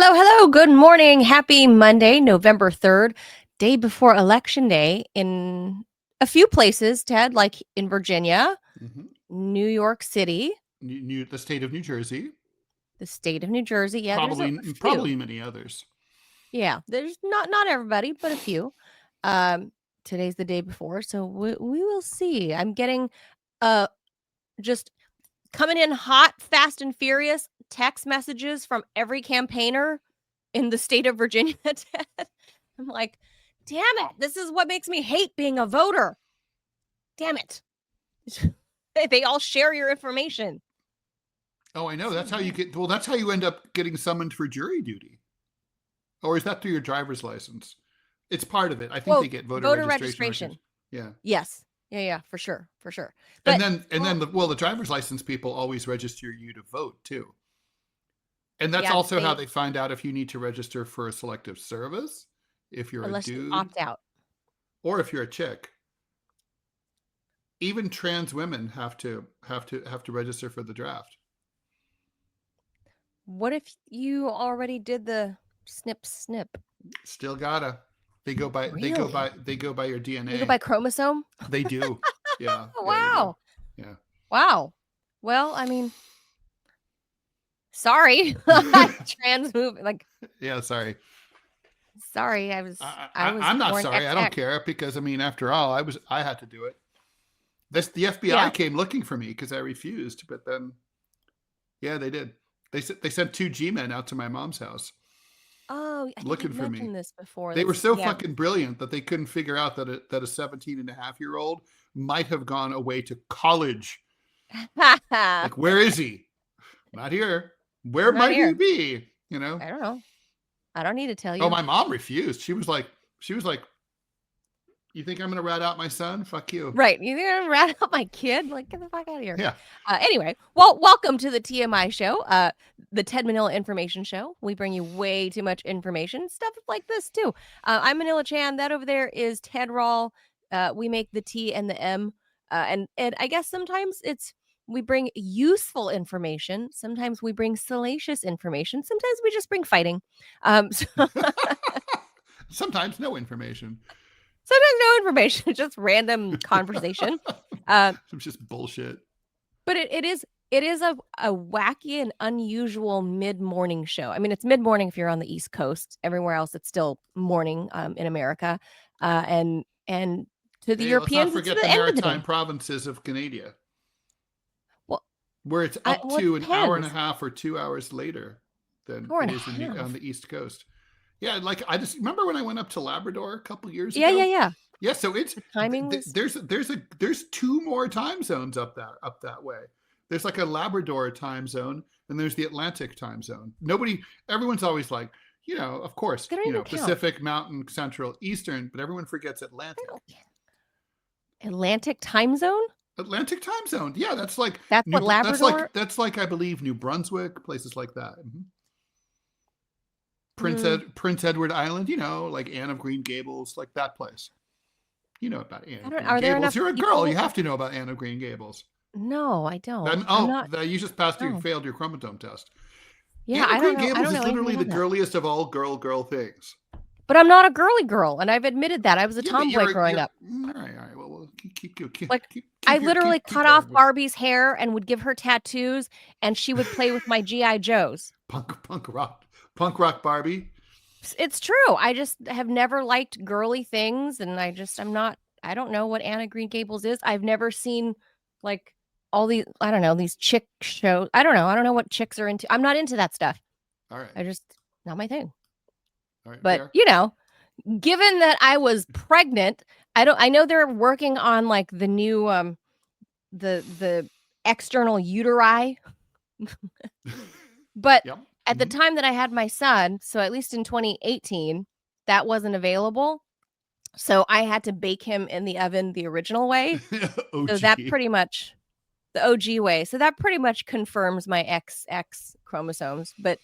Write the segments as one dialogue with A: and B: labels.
A: Hello, hello. Good morning. Happy Monday, November 3rd, day before Election Day in a few places, Ted, like in Virginia, New York City,
B: the state of New Jersey,
A: the state of New Jersey. Yeah, there's a few.
B: probably many others.
A: Yeah, there's not everybody, but a few. Today's the day before, so we will see. I'm getting just coming in hot, fast and furious text messages from every campaigner in the state of Virginia. I'm like, damn it, this is what makes me hate being a voter. Damn it. They all share your information.
B: Oh, I know. That's how you get. Well, that's how you end up getting summoned for jury duty. Or is that through your driver's license? It's part of it. I think they get voter registration. Yeah.
A: Yes. Yeah, for sure.
B: But, and then the driver's license people always register you to vote too. And that's also how they find out if you need to register for a selective service, if you're a dude,
A: you opt out,
B: or if you're a chick. Even trans women have to register for the draft.
A: What if you already did the snip?
B: Still gotta. They go by your DNA.
A: They go by chromosome?
B: They do. Yeah.
A: Wow.
B: Yeah.
A: Wow. Well, I mean, sorry. Trans movement, like.
B: Yeah, sorry.
A: Sorry, I was.
B: I'm not sorry. I don't care because I mean, after all, I had to do it. The FBI came looking for me because I refused, but then, yeah, they did. They sent 2 G-men out to my mom's house.
A: Oh, I
B: looking for me.
A: This before.
B: They were so fucking brilliant that they couldn't figure out that a 17-and-a-half-year-old might have gone away to college. Like, where is he? Not here. Where might he be? You know?
A: I don't know. I don't need to tell you.
B: Oh, my mom refused. She was like, you think I'm going to rat out my son? Fuck you.
A: Right. You think I'm going to rat out my kid? Like, get the fuck out of here.
B: Yeah.
A: Anyway, well, welcome to the TMI Show, the Ted Manila Information Show. We bring you way too much information, stuff like this, too. I'm Manila Chan. That over there is Ted Rall. We make the T and the M. And I guess sometimes we bring useful information. Sometimes we bring salacious information. Sometimes we just bring fighting.
B: Sometimes no information.
A: Sometimes no information, just random conversation.
B: It's just bullshit.
A: But it is a wacky and unusual mid-morning show. I mean, it's mid-morning if you're on the East Coast. Everywhere else, it's still morning in America. And to the Europeans,
B: let's not forget the maritime provinces of Canada.
A: Well,
B: where it's up to an hour and a half or 2 hours later than it is on the East Coast. Yeah, like I just remember when I went up to Labrador a couple years ago.
A: Yeah.
B: Yeah, so it's
A: timing.
B: There's 2 more time zones up that way. There's like a Labrador time zone, and there's the Atlantic time zone. Everyone's always like, of course, Pacific, Mountain, Central, Eastern, but everyone forgets Atlantic.
A: Atlantic time zone?
B: Atlantic time zone. Yeah, that's what
A: Labrador.
B: That's like I believe New Brunswick, places like that. Mm-hmm. Prince Edward Island, like Anne of Green Gables, like that place. You know about Anne of Green Gables. You're a girl. You have to know about Anne of Green Gables.
A: No, I don't.
B: You just failed your chromosome test.
A: Yeah,
B: Anne of Green Gables is literally the girliest of all girl things.
A: But I'm not a girly girl, and I've admitted that. I was a tomboy growing up.
B: All right. Well, keep
A: I literally cut off Barbie's hair and would give her tattoos, and she would play with my G.I. Joes.
B: Punk rock Barbie.
A: It's true. I just have never liked girly things, and I don't know what Anne of Green Gables is. I've never seen like all these, I don't know, these chick shows. I don't know what chicks are into. I'm not into that stuff.
B: All right.
A: Not my thing.
B: All right,
A: but given that I was pregnant, I know they're working on like the new the external uteri. But at the time that I had my son, so at least in 2018, that wasn't available. So I had to bake him in the oven the original way. So that pretty much the OG way. So that pretty much confirms my XX chromosomes. But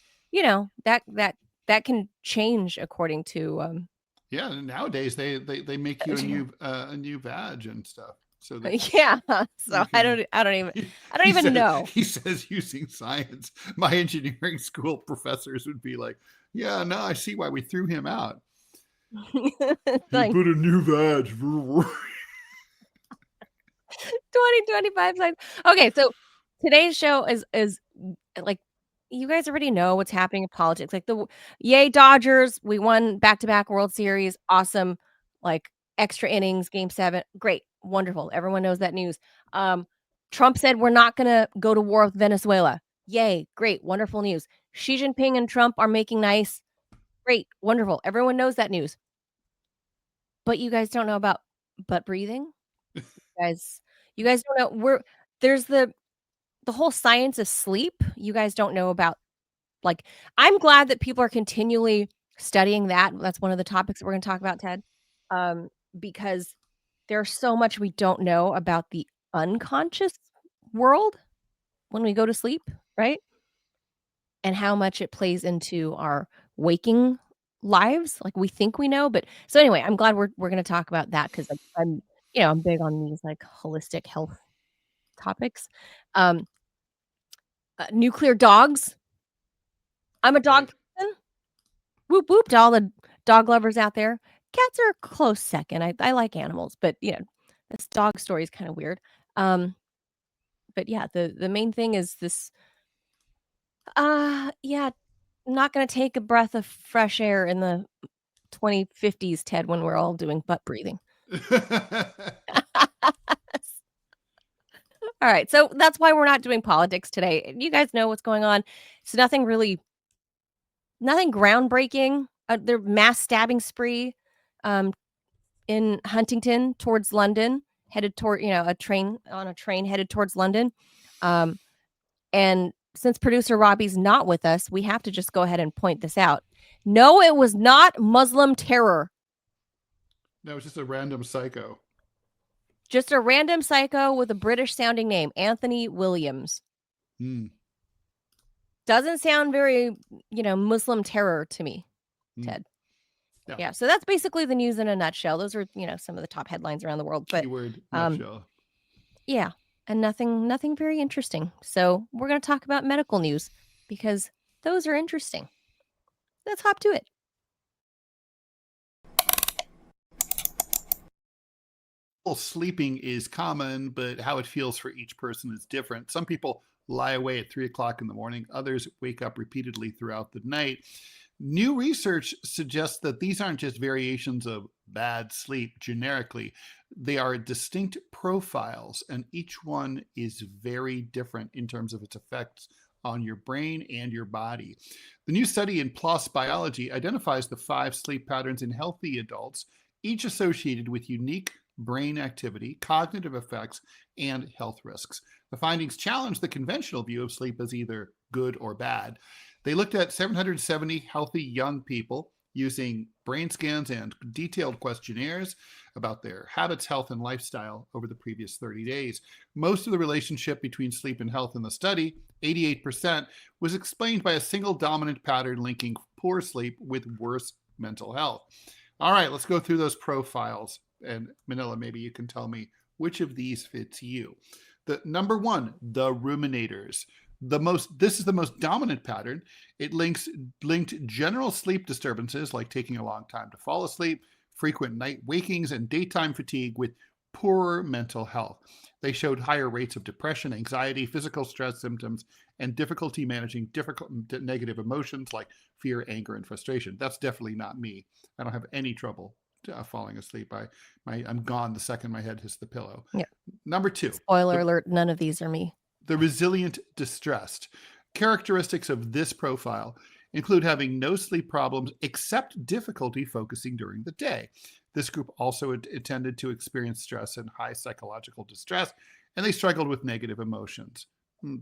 A: that can change according to
B: nowadays they make you a new vag and stuff. so that
A: yeah. So I don't even know.
B: He says using science, my engineering school professors would be like, yeah, no, I see why we threw him out. He put a new badge.
A: 20-25 slides. Okay, so today's show is like you guys already know what's happening in politics. Like yay Dodgers, we won back-to-back World Series. Awesome. Like extra innings, game 7. Great. Wonderful. Everyone knows that news. Trump said we're not going to go to war with Venezuela. Yay. Great. Wonderful news. Xi Jinping and Trump are making nice. Great. Wonderful. Everyone knows that news. But you guys don't know about butt breathing? You guys don't know there's the whole science of sleep. You guys don't know about like I'm glad that people are continually studying that. That's one of the topics that we're going to talk about, Ted. Because there's so much we don't know about the unconscious world when we go to sleep, right? And how much it plays into our waking lives. Like we think we know, but so anyway, I'm glad we're going to talk about that because I'm I'm big on these like holistic health topics. Nuclear dogs. I'm a dog person. Whoop whoop to all the dog lovers out there. Cats are a close second. I like animals, but this dog story is kind of weird. But yeah, the main thing is this. Yeah, I'm not gonna take a breath of fresh air in the 2050s, Ted, when we're all doing butt breathing. All right, so that's why we're not doing politics today. You guys know what's going on. It's nothing groundbreaking. Their mass stabbing spree in Huntington towards London, headed toward, a train headed towards London. And since producer Robbie's not with us, we have to just go ahead and point this out. No, it was not Muslim terror.
B: No, it was just a random psycho.
A: Just a random psycho with a British sounding name, Anthony Williams. Doesn't sound very, Muslim terror to me, Ted. Yeah, so that's basically the news in a nutshell. Those are, some of the top headlines around the world. But
B: keyword nutshell.
A: Yeah, and nothing very interesting. So we're going to talk about medical news because those are interesting. Let's hop to it.
B: Sleeping is common, but how it feels for each person is different. Some people lie awake at 3 o'clock in the morning. Others wake up repeatedly throughout the night. New research suggests that these aren't just variations of bad sleep generically. They are distinct profiles, and each one is very different in terms of its effects on your brain and your body. The new study in PLOS Biology identifies the 5 sleep patterns in healthy adults, each associated with unique brain activity, cognitive effects, and health risks. The findings challenge the conventional view of sleep as either good or bad. They looked at 770 healthy young people using brain scans and detailed questionnaires about their habits, health, and lifestyle over the previous 30 days. Most of the relationship between sleep and health in the study, 88%, was explained by a single dominant pattern linking poor sleep with worse mental health. All right, let's go through those profiles. And Manila, maybe you can tell me which of these fits you. The number 1, the ruminators. This is the most dominant pattern. It linked general sleep disturbances like taking a long time to fall asleep, frequent night wakings, and daytime fatigue with poorer mental health. They showed higher rates of depression, anxiety, physical stress symptoms, and difficulty managing negative emotions like fear, anger, and frustration. That's definitely not me. I don't have any trouble falling asleep. I'm gone the second my head hits the pillow.
A: Yeah.
B: Number 2.
A: Spoiler alert, none of these are me.
B: The resilient distressed. Characteristics of this profile include having no sleep problems except difficulty focusing during the day. This group also tended to experience stress and high psychological distress, and they struggled with negative emotions.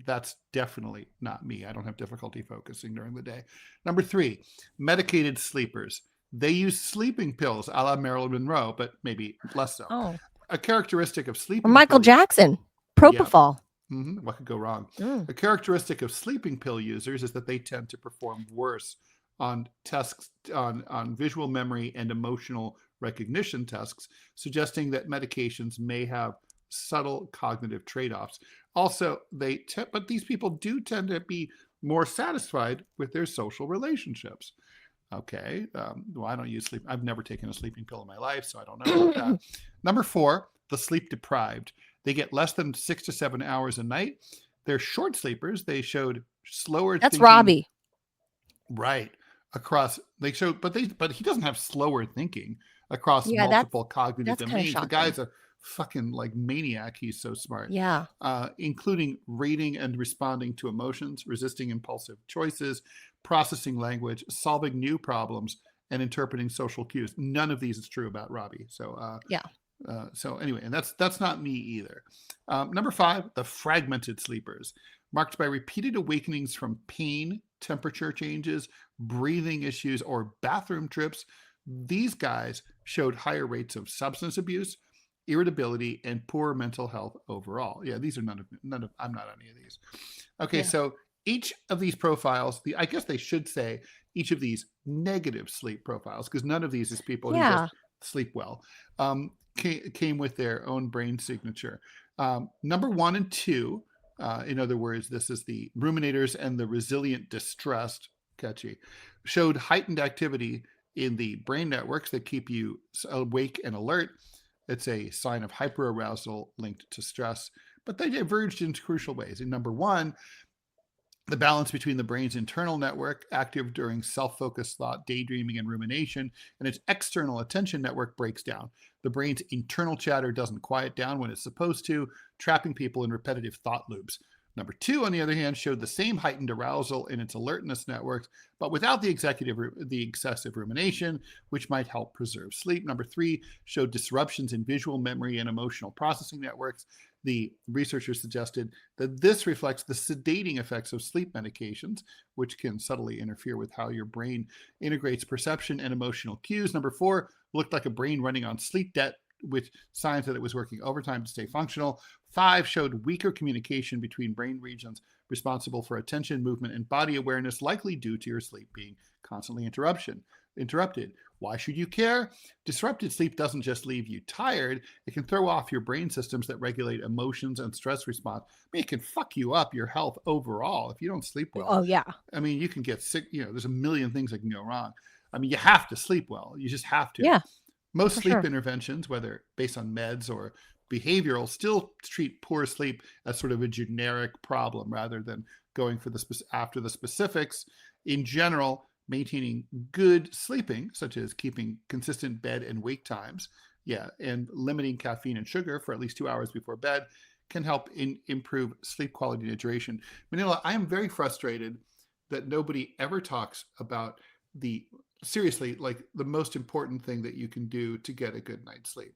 B: That's definitely not me. I don't have difficulty focusing during the day. Number 3, medicated sleepers. They use sleeping pills a la Marilyn Monroe, but maybe less so.
A: Oh.
B: A characteristic of sleeping
A: or Michael
B: pills,
A: Jackson, propofol.
B: Yeah. What could go wrong? A characteristic of sleeping pill users is that they tend to perform worse on tests on visual memory and emotional recognition tests, suggesting that medications may have subtle cognitive trade-offs. Also, but these people do tend to be more satisfied with their social relationships. Okay, well, I don't use sleep. I've never taken a sleeping pill in my life, so I don't know about that. Number 4, the sleep deprived. They get less than 6 to 7 hours a night. They're short sleepers. They showed slower
A: That's
B: thinking.
A: Robbie.
B: Right. Across, but he doesn't have slower thinking across multiple cognitive domains. The guy's a fucking like maniac. He's so smart.
A: Yeah.
B: Including rating and responding to emotions, resisting impulsive choices, processing language, solving new problems, and interpreting social cues. None of these is true about Robbie. So so anyway, and that's not me either. Number 5, the fragmented sleepers, marked by repeated awakenings from pain, temperature changes, breathing issues, or bathroom trips. These guys showed higher rates of substance abuse, irritability, and poor mental health overall. Yeah, these are none of I'm not on any of these. Okay, so each of these profiles, I guess they should say each of these negative sleep profiles, because none of these is people who just sleep well, came with their own brain signature. Number 1 and 2, in other words, this is the ruminators and the resilient distressed, catchy, showed heightened activity in the brain networks that keep you awake and alert. It's a sign of hyperarousal linked to stress, but they diverged in crucial ways. In number 1, the balance between the brain's internal network, active during self-focused thought, daydreaming, and rumination, and its external attention network breaks down. The brain's internal chatter doesn't quiet down when it's supposed to, trapping people in repetitive thought loops. Number 2, on the other hand, showed the same heightened arousal in its alertness networks, but without the excessive rumination, which might help preserve sleep. Number 3 showed disruptions in visual memory and emotional processing networks. The researchers suggested that this reflects the sedating effects of sleep medications, which can subtly interfere with how your brain integrates perception and emotional cues. Number 4 looked like a brain running on sleep debt, with signs that it was working overtime to stay functional. 5 showed weaker communication between brain regions responsible for attention, movement, and body awareness, likely due to your sleep being constantly interrupted. Why should you care? Disrupted sleep doesn't just leave you tired. It can throw off your brain systems that regulate emotions and stress response. I mean, it can fuck you up, your health overall, if you don't sleep well.
A: Oh, yeah.
B: I mean, you can get sick. There's a million things that can go wrong. I mean, you have to sleep well. You just have to.
A: Yeah.
B: Most sleep interventions, whether based on meds or behavioral, still treat poor sleep as sort of a generic problem rather than going for after the specifics. In general, maintaining good sleeping, such as keeping consistent bed and wake times, and limiting caffeine and sugar for at least 2 hours before bed, can help improve sleep quality and hydration. Manila, I am very frustrated that nobody ever talks about seriously, like the most important thing that you can do to get a good night's sleep,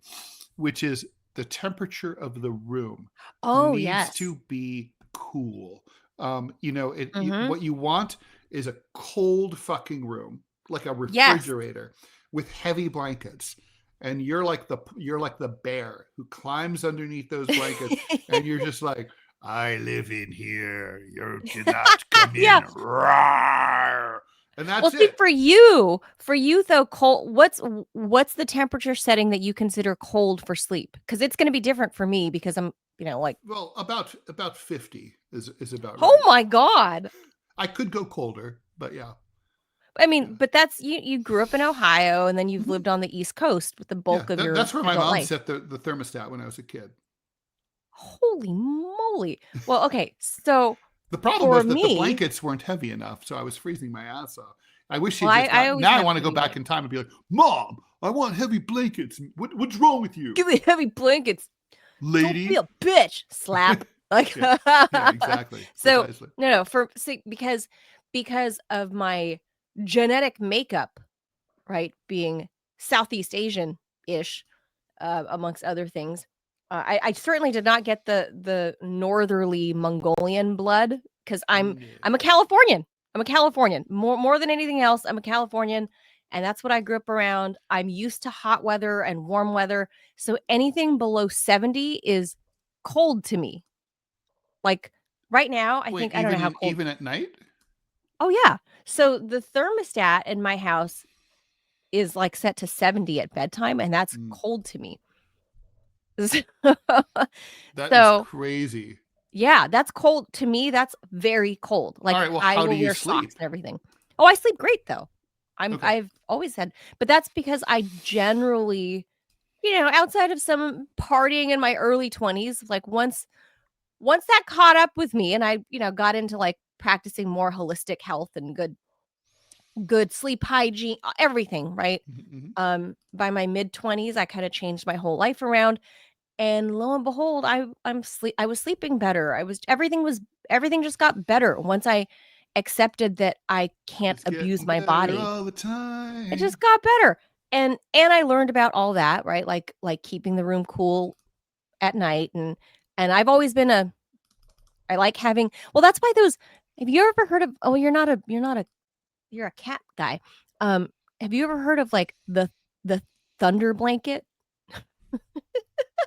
B: which is the temperature of the room needs to be cool. What you want is a cold fucking room, like a refrigerator with heavy blankets. And you're like the bear who climbs underneath those blankets and you're just like, I live in here. You cannot come in. Rawr. And that's
A: it. For you though, cold. What's the temperature setting that you consider cold for sleep? Because it's going to be different for me because I'm,
B: well, about 50 is about right.
A: Oh my God.
B: I could go colder, but yeah.
A: I mean, but that's you grew up in Ohio and then you've lived on the East Coast with the bulk of your
B: that's where my mom
A: life.
B: set the thermostat when I was a kid.
A: Holy moly. Well, okay, so
B: the problem was that the blankets weren't heavy enough, so I was freezing my ass off. I wish now I want to go back in time and be like, Mom, I want heavy blankets. What's wrong with you?
A: Give me heavy blankets.
B: Lady.
A: Don't be a bitch. Slap.
B: Exactly.
A: So
B: precisely.
A: No, because of my genetic makeup, right, being Southeast Asian-ish, amongst other things, I certainly did not get the northerly Mongolian blood because I'm a Californian. I'm a Californian. More than anything else, I'm a Californian, and that's what I grew up around. I'm used to hot weather and warm weather, so anything below 70 is cold to me. Like right now, I don't know how cold.
B: Even at night?
A: Oh yeah. So the thermostat in my house is like set to 70 at bedtime, and that's cold to me.
B: That is
A: So,
B: crazy.
A: yeah, that's cold. To me, that's very cold.
B: All
A: Like,
B: right, well,
A: I
B: how do
A: will
B: you
A: wear socks
B: sleep?
A: and everything. Oh, I sleep great, though.
B: Okay.
A: I've always had, but that's because I generally, outside of some partying in my early 20s, like, once that caught up with me and I, got into, like, practicing more holistic health and good sleep hygiene, everything, right?
B: Mhm.
A: By my mid-20s, I kinda changed my whole life around, and lo and behold, I was sleeping better. Everything just got better once I accepted that I can't
B: It's
A: abuse
B: getting
A: my
B: better
A: body.
B: all the
A: It
B: time.
A: just got better, and I learned about all that, right? Like keeping the room cool at night, and I've always been a I like having well, that's why those have you ever heard of oh, you're a cat guy. Um, have you ever heard of, like, the thunder blanket?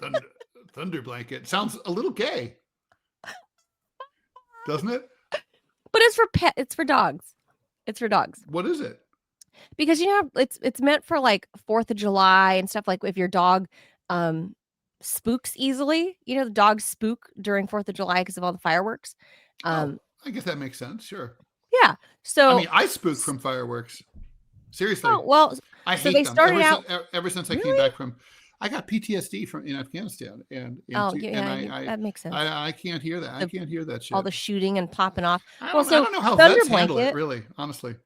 B: Thunder, thunder blanket sounds a little gay, doesn't it?
A: But it's for dogs. It's for dogs.
B: What is it?
A: Because, it's meant for, like, 4th of July and stuff, like, if your dog, um, spooks easily, the dogs spook during 4th of July because of all the fireworks.
B: Oh,
A: Um,
B: I guess that makes sense. Sure.
A: yeah,
B: I
A: so
B: mean, I spook
A: s
B: from fireworks. Seriously,
A: oh, well,
B: I
A: so
B: hate
A: they
B: them.
A: started out
B: Ever since I came
A: really?
B: back from, I got PTSD from in Afghanistan, and
A: Oh,
B: into and
A: yeah, yeah, that makes sense.
B: I can't hear that. I
A: The
B: can't hear that
A: all
B: shit.
A: the shooting and popping off.
B: I
A: Well,
B: don't I
A: so
B: don't know how
A: Thunder
B: vets handle it,
A: Blanket
B: really, honestly.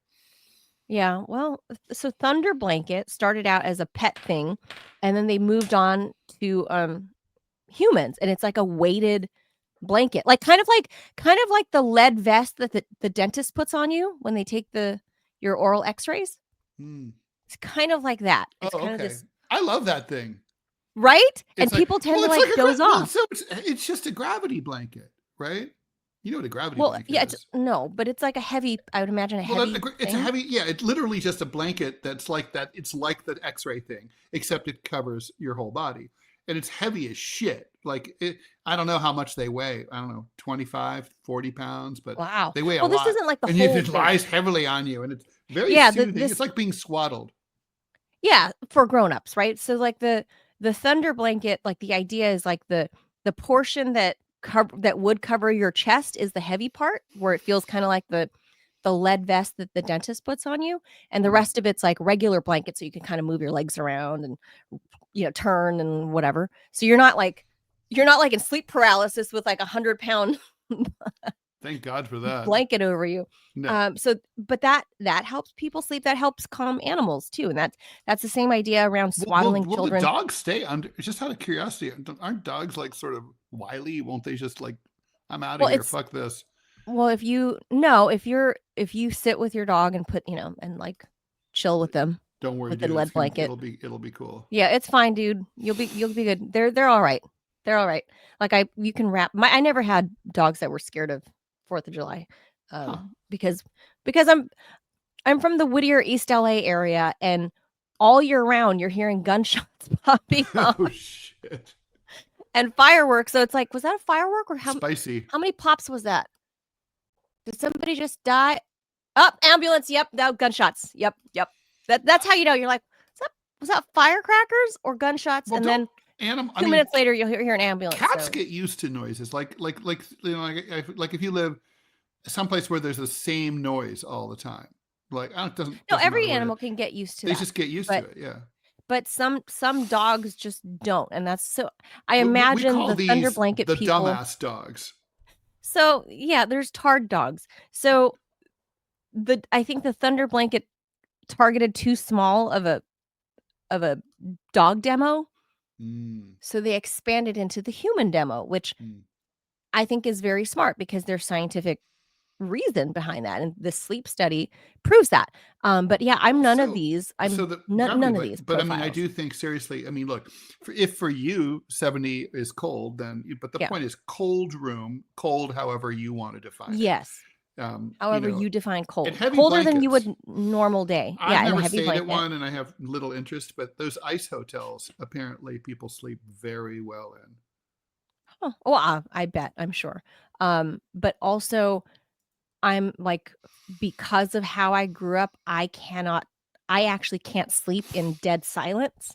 A: Yeah, well, so Thunder Blanket started out as a pet thing, and then they moved on to, humans, and it's like a weighted blanket, like, kind of like the lead vest that the dentist puts on you when they take your oral X-rays.
B: Hmm.
A: It's kind of like that.
B: Oh,
A: It's kinda
B: okay.
A: this
B: I love that thing.
A: right? And
B: It's like,
A: people tend
B: well,
A: to,
B: it's
A: like,
B: like a
A: doze
B: well,
A: off.
B: it's just a gravity blanket, right? You know what a gravity
A: Well,
B: blanket
A: yeah, it's
B: is.
A: no, but it's like a heavy I would imagine a
B: Well,
A: heavy
B: it's a
A: thing.
B: heavy, yeah, it's literally just a blanket that's like that. It's like the X-ray thing, except it covers your whole body, and it's heavy as shit. Like I don't know how much they weigh. I don't know, 25, 40 pounds, but
A: Wow.
B: they weigh a
A: Well, this
B: lot,
A: isn't like the
B: and it
A: whole
B: just
A: thing.
B: lies heavily on you, and it's very
A: Yeah,
B: soothing. It's
A: this
B: like being swaddled.
A: Yeah, for grown-ups, right? So, like, the thunder blanket, like, the idea is, like, the portion that would cover your chest is the heavy part, where it feels kinda like the lead vest that the dentist puts on you, and the
B: Mm.
A: rest of it's, like, regular blanket, so you can kinda move your legs around and, turn and whatever. So you're not, like, in sleep paralysis with, like, 100-pound
B: Thank God for that.
A: blanket over you.
B: No.
A: But that helps people sleep, that helps calm animals too, and that's the same idea around
B: Will, will,
A: swaddling
B: will the
A: children.
B: dogs stay under? Just out of curiosity, aren't dogs like sort of wily? Won't they just like, I'm out of
A: Well,
B: here.
A: it's
B: Fuck this.
A: well, if you no, if you sit with your dog and and, like, chill with them
B: Don't worry,
A: with the
B: dude.
A: lead blanket.
B: It'll be cool.
A: Yeah, it's fine, dude. You'll be good. They're alright. They're alright. Like, you can I never had dogs that were scared of 4th of July,
B: Huh.
A: because I'm from the Whittier, East LA area, and all year round, you're hearing gunshots popping off
B: Oh shit.
A: and fireworks, so it's like, was that a firework or
B: Spicy.
A: how many pops was that? Did somebody just die? Oh, ambulance, yep, no, gunshots, yep, yep. That's how you know, you're like, was that firecrackers or gunshots?
B: Well,
A: And
B: don't
A: then
B: anim. I
A: 2
B: mean,
A: minutes later, you'll hear an ambulance,
B: cats
A: so
B: get used to noises. Like if you live someplace where there's the same noise all the time. Like it
A: no,
B: doesn't matter
A: every
B: what it is.
A: animal can get used to
B: They
A: that,
B: just get used to
A: but
B: it. Yeah.
A: some dogs just don't, and that's so I
B: We
A: imagine
B: call
A: the thunder
B: these
A: blanket
B: the
A: people.
B: dumbass dogs.
A: So, yeah, there's tard dogs. So, I think the thunder blanket targeted too small of a dog demo,
B: Mm,
A: so they expanded into the human demo, which
B: mm.
A: I think is very smart because there's scientific reason behind that, and the sleep study proves that. But yeah, I'm
B: Well,
A: none of these.
B: so
A: I'm
B: the gravity,
A: none of these
B: but I mean, I
A: profile.
B: do think seriously. I mean, look, if for you 70 is cold, but the
A: Yeah.
B: point is cold room, cold, however you want to define it.
A: Yes.
B: You
A: However
B: know,
A: you define
B: and
A: cold.
B: heavy
A: Colder than you would
B: blankets.
A: normal day.
B: I've
A: Yeah, in a
B: never
A: heavy
B: stayed at
A: blanket.
B: one, and I have little interest. But those ice hotels, apparently, people sleep very well in.
A: Oh, well, I bet, I'm sure. But also I'm like, because of how I grew up, I actually can't sleep in dead silence.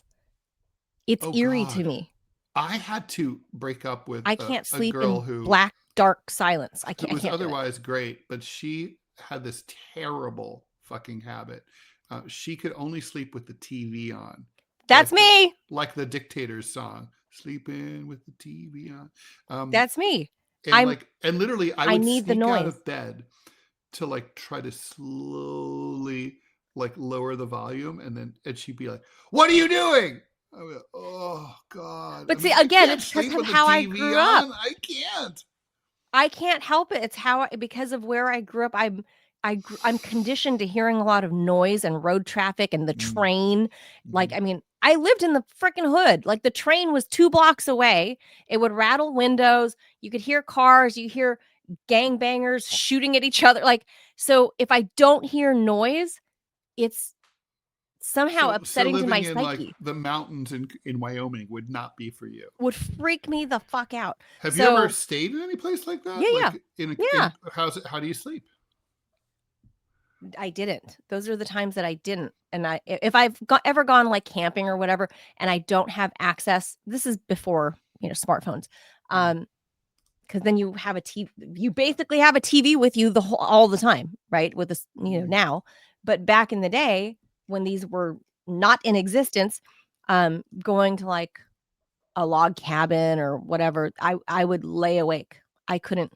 A: It's
B: Oh
A: eerie to
B: God,
A: me.
B: I had to break up with
A: I can't
B: a
A: sleep
B: girl
A: in
B: who
A: black, dark silence. I
B: was
A: can't do it.
B: otherwise great, but she had this terrible fucking habit. She could only sleep with the TV on.
A: That's me.
B: Like the Dictators song, "Sleeping with the TV on."
A: That's me.
B: And literally, I would
A: need the
B: sneak out
A: noise.
B: of bed to like try to slowly like lower the volume, and she'd be like, "What are you doing?" I would, oh God!
A: But see, again, it's because of how I grew up.
B: I can't.
A: I can't help it. It's because of where I grew up. I'm conditioned to hearing a lot of noise and road traffic and the train. Like, I mean, I lived in the freaking hood. Like, the train was 2 blocks away. It would rattle windows. You could hear cars. You hear gangbangers shooting at each other. Like, so if I don't hear noise, it's somehow upsetting to my
B: living in like
A: psyche.
B: the mountains in Wyoming would not be for you.
A: Would freak me the fuck out.
B: Have you ever stayed in any place like that?
A: Yeah.
B: How do you sleep?
A: I didn't. Those are the times that I didn't. And if I've ever gone like camping or whatever, and I don't have access, this is before, smartphones. Because then you have a TV, you basically have a TV with you all the time, right? With this, now, but back in the day when these were not in existence, going to like a log cabin or whatever, I would lay awake. I couldn't.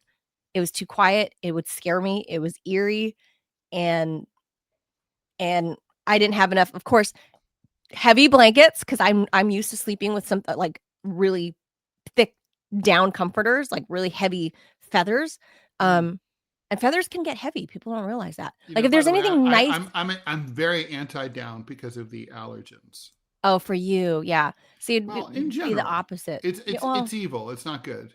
A: It was too quiet. It would scare me. It was eerie. And I didn't have enough, of course, heavy blankets, because I'm used to sleeping with some like really thick down comforters, like really heavy feathers. And feathers can get heavy. People don't realize that. Like, if there's anything nice,
B: I'm very anti-down because of the allergens.
A: Oh, for you, yeah. See,
B: in general,
A: be the opposite.
B: It's evil. It's not good.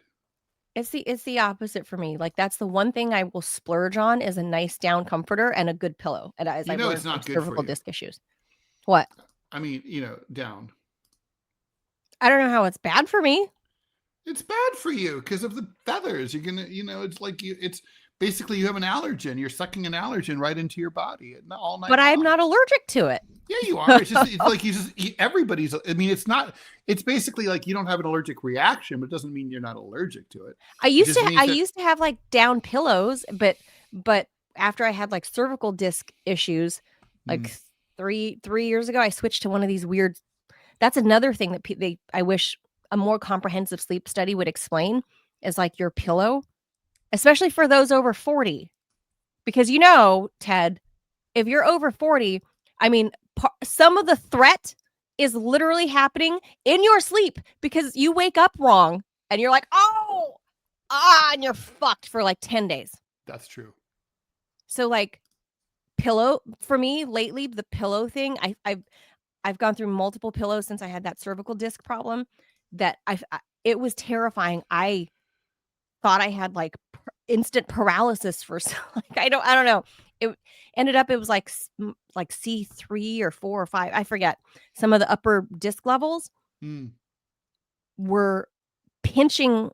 A: It's the opposite for me. Like, that's the one thing I will splurge on is a nice down comforter and a good pillow. And as I learned
B: it's not
A: from
B: good
A: cervical
B: for you.
A: disc issues. What?
B: I mean, down.
A: I don't know how it's bad for me.
B: It's bad for you because of the feathers. You're gonna, it's like it's basically you have an allergen. You're sucking an allergen right into your body all night.
A: But I'm not allergic to it.
B: Yeah, you are. It's like you just everybody's. I mean, it's not. It's basically like you don't have an allergic reaction, but it doesn't mean you're not allergic to it.
A: I used to have like down pillows, but after I had like cervical disc issues, like 3 years ago, I switched to one of these weird. That's another thing that I wish a more comprehensive sleep study would explain, is like your pillow, especially for those over 40, because Ted, if you're over 40, I mean, some of the threat is literally happening in your sleep because you wake up wrong and you're like, and you're fucked for like 10 days.
B: That's true.
A: So like pillow for me lately, the pillow thing, I've gone through multiple pillows since I had that cervical disc problem that it was terrifying. I thought I had like instant paralysis for like, I don't know. It ended up, it was like C3 or 4 or 5. I forget. Some of the upper disc levels were pinching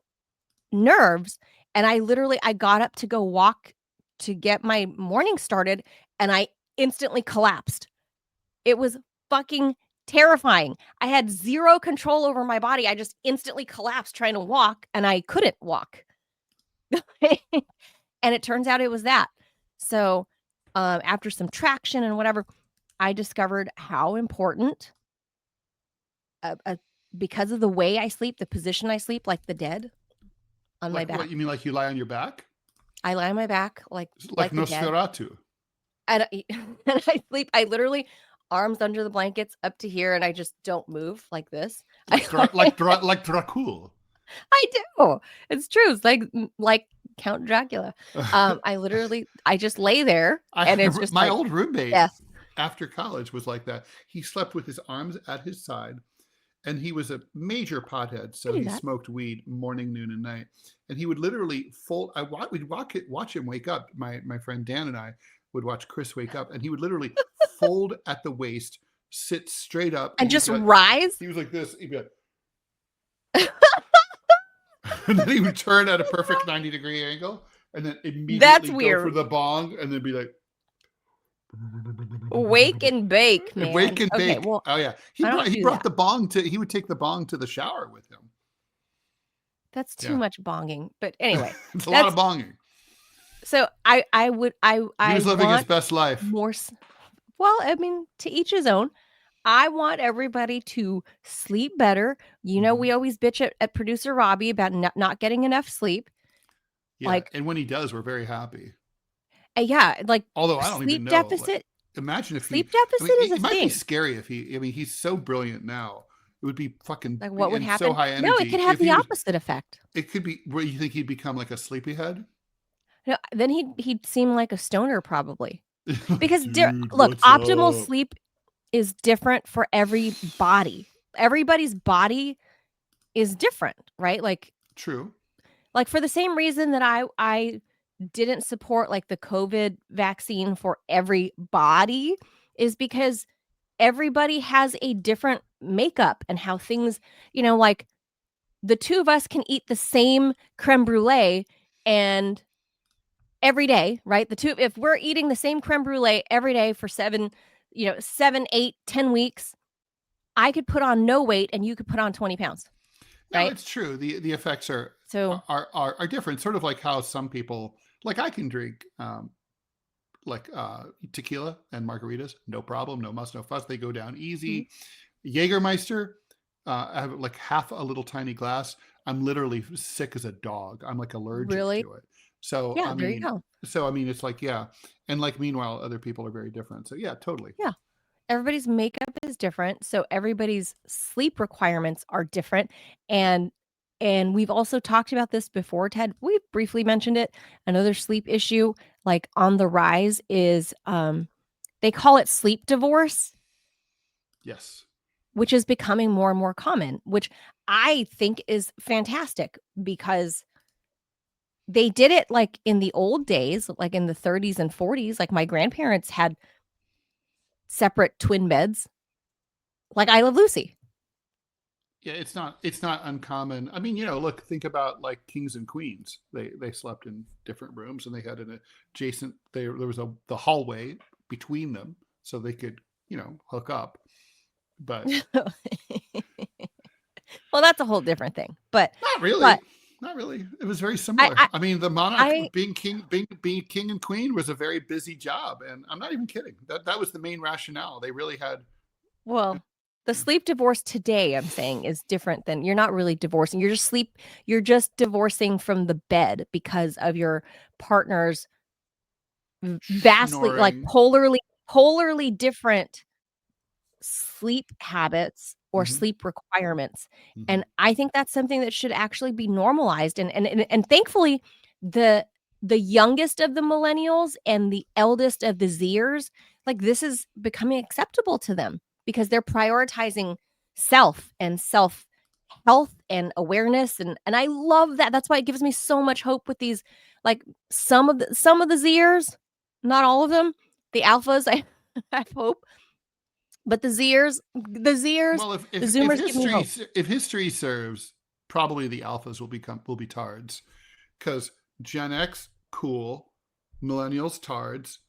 A: nerves. And I got up to go walk to get my morning started, and I instantly collapsed. It was fucking terrifying. I had zero control over my body. I just instantly collapsed trying to walk, and I couldn't walk. And it turns out it was that. So after some traction and whatever, I discovered how important, because of the way I sleep, the position I sleep, like the dead on my back.
B: What, you mean like you lie on your back?
A: I lie on my back like
B: Nosferatu.
A: And I sleep. I literally arms under the blankets up to here, and I just don't move like this.
B: Like Dracul.
A: I do. It's true. It's like Count Dracula. I just lay there, and it's just
B: my old roommate after college was like that. He slept with his arms at his side, and he was a major pothead, so he smoked weed morning, noon, and night. And he would literally fold. We'd watch him wake up. My friend Dan and I would watch Chris wake up, and he would literally fold at the waist, sit straight up,
A: and just rise.
B: He was like this. He'd be like, and then he would turn at a perfect 90-degree angle, and then immediately go for the bong, and then be like,
A: wake and bake, man.
B: Wake and bake. Well, oh yeah, he brought the bong he would take the bong to the shower with him.
A: That's too much bonging. But anyway,
B: it's a lot of bonging.
A: So I
B: He was living his
A: want
B: best life.
A: more. Well, I mean, to each his own. I want everybody to sleep better. You know, we always bitch at producer Robbie about not getting enough sleep.
B: Yeah, like, and when he does, we're very happy.
A: Yeah, like
B: although I don't even know.
A: Deficit.
B: Like, imagine if
A: sleep deficit is a
B: it might
A: thing.
B: be scary if he. I mean, he's so brilliant now. It would be fucking
A: like what would happen?
B: So high energy.
A: No, it could have the opposite effect.
B: It could be where you think he'd become like a sleepyhead.
A: No, then he'd seem like a stoner probably. Because
B: Dude,
A: look, optimal sleep is different for every body. Everybody's body is different, right? Like
B: true.
A: Like for the same reason that I didn't support like the COVID vaccine for everybody is because everybody has a different makeup and how things, like the two of us can eat the same creme brulee and every day, right? If we're eating the same creme brulee every day for 7, 8, 10 weeks, I could put on no weight and you could put on 20 pounds. Right?
B: No, it's true. The effects are different. Sort of like how some people, like I can drink tequila and margaritas, no problem, no muss, no fuss. They go down easy. Jägermeister, I have like half a little tiny glass. I'm literally sick as a dog. I'm like allergic to it. So
A: yeah, there you go.
B: So I mean, it's like and like meanwhile, other people are very different. So yeah, totally.
A: Yeah. Everybody's makeup is different, so everybody's sleep requirements are different, and we've also talked about this before, Ted. We briefly mentioned it. Another sleep issue, like on the rise, is they call it sleep divorce.
B: Yes.
A: Which is becoming more and more common, which I think is fantastic because they did it like in the old days, like in the 30s and 40s. Like my grandparents had separate twin beds. Like I Love Lucy.
B: Yeah, it's not uncommon. I mean, look, think about like kings and queens. They slept in different rooms and they had an adjacent there was the hallway between them so they could, hook up. But
A: well, that's a whole different thing. But
B: not really. Not really. It was very similar. I mean, the monarch being king and queen was a very busy job, and I'm not even kidding. That was the main rationale. They really had.
A: Well, the sleep divorce today, I'm saying, is different than you're not really divorcing. You're just divorcing from the bed because of your partner's vastly like polarly different sleep habits or sleep requirements. And I think that's something that should actually be normalized. And thankfully, the youngest of the millennials and the eldest of the Zers, like this is becoming acceptable to them because they're prioritizing self and self health and awareness. And I love that. That's why it gives me so much hope with these, like some of the Zers, not all of them, the alphas, I have hope. But the Zers, the Zoomers,
B: if history serves, probably the alphas will be tards, because Gen X cool, millennials tards,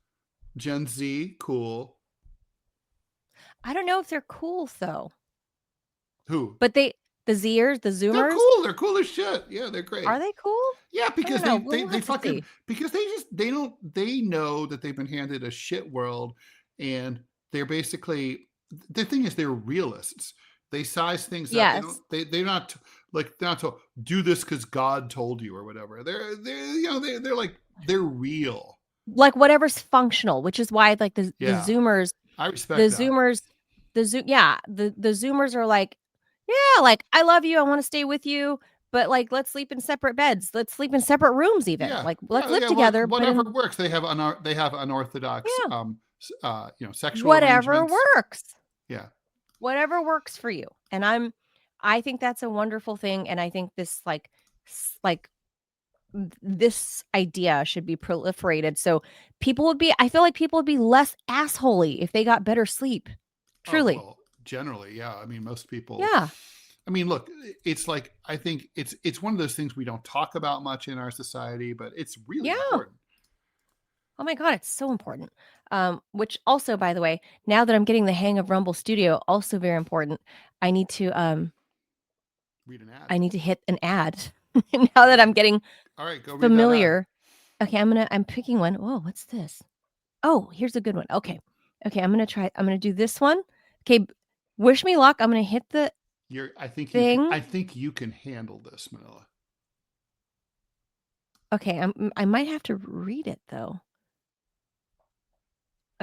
B: Gen Z cool.
A: I don't know if they're cool though.
B: Who?
A: But the Zoomers,
B: they're cool. They're cool as shit. Yeah, they're great.
A: Are they cool?
B: Yeah, because they fucking because they know that they've been handed a shit world, and they're basically. The thing is, they're realists. They size things up. They're not to do this because God told you or whatever. They're like they're real.
A: Like whatever's functional, which is why like the Zoomers.
B: I respect
A: the Zoomers. The Zoomers are like, yeah, like I love you. I want to stay with you. But like, let's sleep in separate beds. Let's sleep in separate rooms. Even like let's live together.
B: Whatever works. They have unorthodox. Sexual
A: whatever works.
B: Yeah.
A: Whatever works for you. And I think that's a wonderful thing. And I think this like this idea should be proliferated. So I feel like people would be less assholey if they got better sleep. Truly.
B: Generally, yeah. I mean, most people.
A: Yeah.
B: I mean, look, it's like, I think it's one of those things we don't talk about much in our society, but it's really important.
A: Oh my God, it's so important. Which also, by the way, now that I'm getting the hang of Rumble Studio, also very important. I need to
B: read an ad.
A: I need to hit an ad. now that I'm getting
B: all right, go
A: familiar. Okay, I'm picking one. Whoa, what's this? Oh, here's a good one. Okay, I'm gonna do this one. Okay, wish me luck. I'm gonna hit the
B: I think you can handle this, Manila.
A: Okay, I might have to read it though.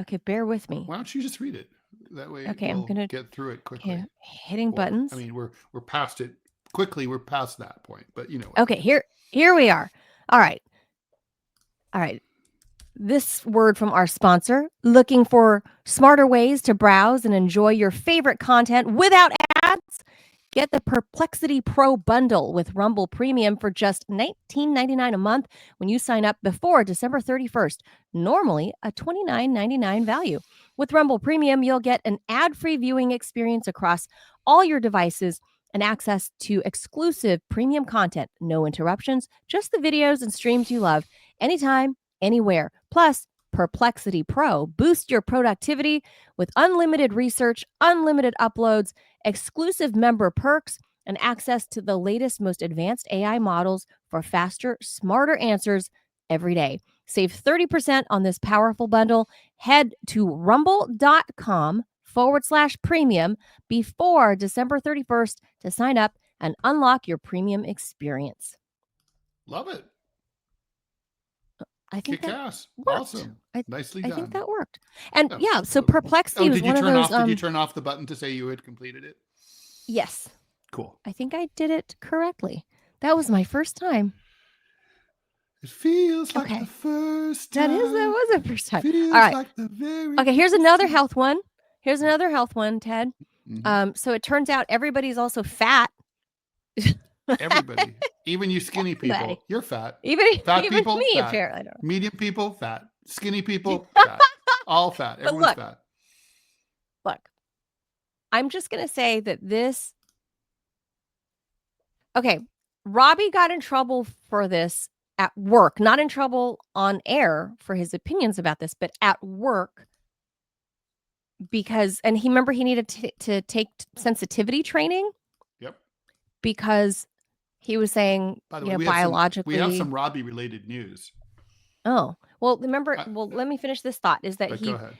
A: Okay, bear with me.
B: Why don't you just read it? That way
A: I'm gonna
B: get through it quickly.
A: Okay, hitting buttons.
B: I mean, we're past it quickly. We're past that point, but you know.
A: Okay, here we are. All right. This word from our sponsor. Looking for smarter ways to browse and enjoy your favorite content without ads? Get the Perplexity Pro bundle with Rumble Premium for just $19.99 a month when you sign up before December 31st, normally a $29.99 value. With Rumble Premium, you'll get an ad-free viewing experience across all your devices and access to exclusive premium content. No interruptions, just the videos and streams you love, anytime, anywhere. Plus, Perplexity Pro boosts your productivity with unlimited research, unlimited uploads, exclusive member perks, and access to the latest, most advanced AI models for faster, smarter answers every day. Save 30% on this powerful bundle. Head to rumble.com/premium before December 31st to sign up and unlock your premium experience.
B: Love it.
A: I think
B: Kick-ass.
A: Worked.
B: Awesome. Nicely done.
A: I think that worked. And so Perplexity was one of those.
B: Did you turn off the button to say you had completed it?
A: Yes.
B: Cool.
A: I think I did it correctly. That was my first time.
B: It feels like the first time.
A: That was the first time. All right.
B: Like the very
A: okay, here's another health one. Ted.
B: Mm-hmm.
A: So it turns out everybody's also fat.
B: Everybody. Even you skinny people. You're fat.
A: Even
B: people,
A: me,
B: fat.
A: apparently. I don't know.
B: Medium people, fat. Skinny people, fat. All fat. Everyone's fat.
A: Look, I'm just going to say that this... Okay, Robbie got in trouble for this at work. Not in trouble on air for his opinions about this, but at work. Because, and he needed to take sensitivity training.
B: Yep.
A: Because he was saying,
B: by the way,
A: biologically...
B: we have some Robbie-related news.
A: Oh, well, remember, let me finish this thought, is that
B: go ahead.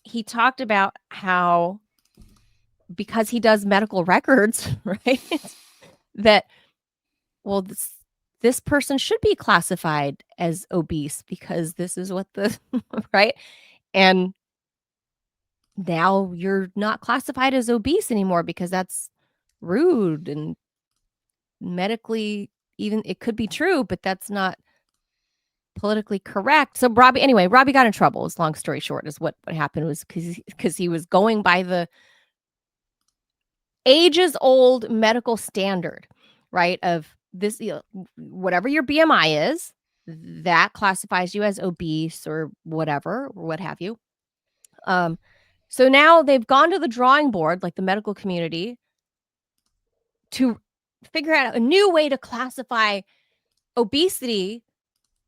A: He talked about how, because he does medical records, right, that, well, this person should be classified as obese because this is what right? And now you're not classified as obese anymore because that's rude and medically, even it could be true, but that's not politically correct. So Robbie got in trouble. Is long story short, is what happened was because he was going by the ages old medical standard, right? Of this, whatever your BMI is, that classifies you as obese or whatever, or what have you. So now they've gone to the drawing board, like the medical community, to figure out a new way to classify obesity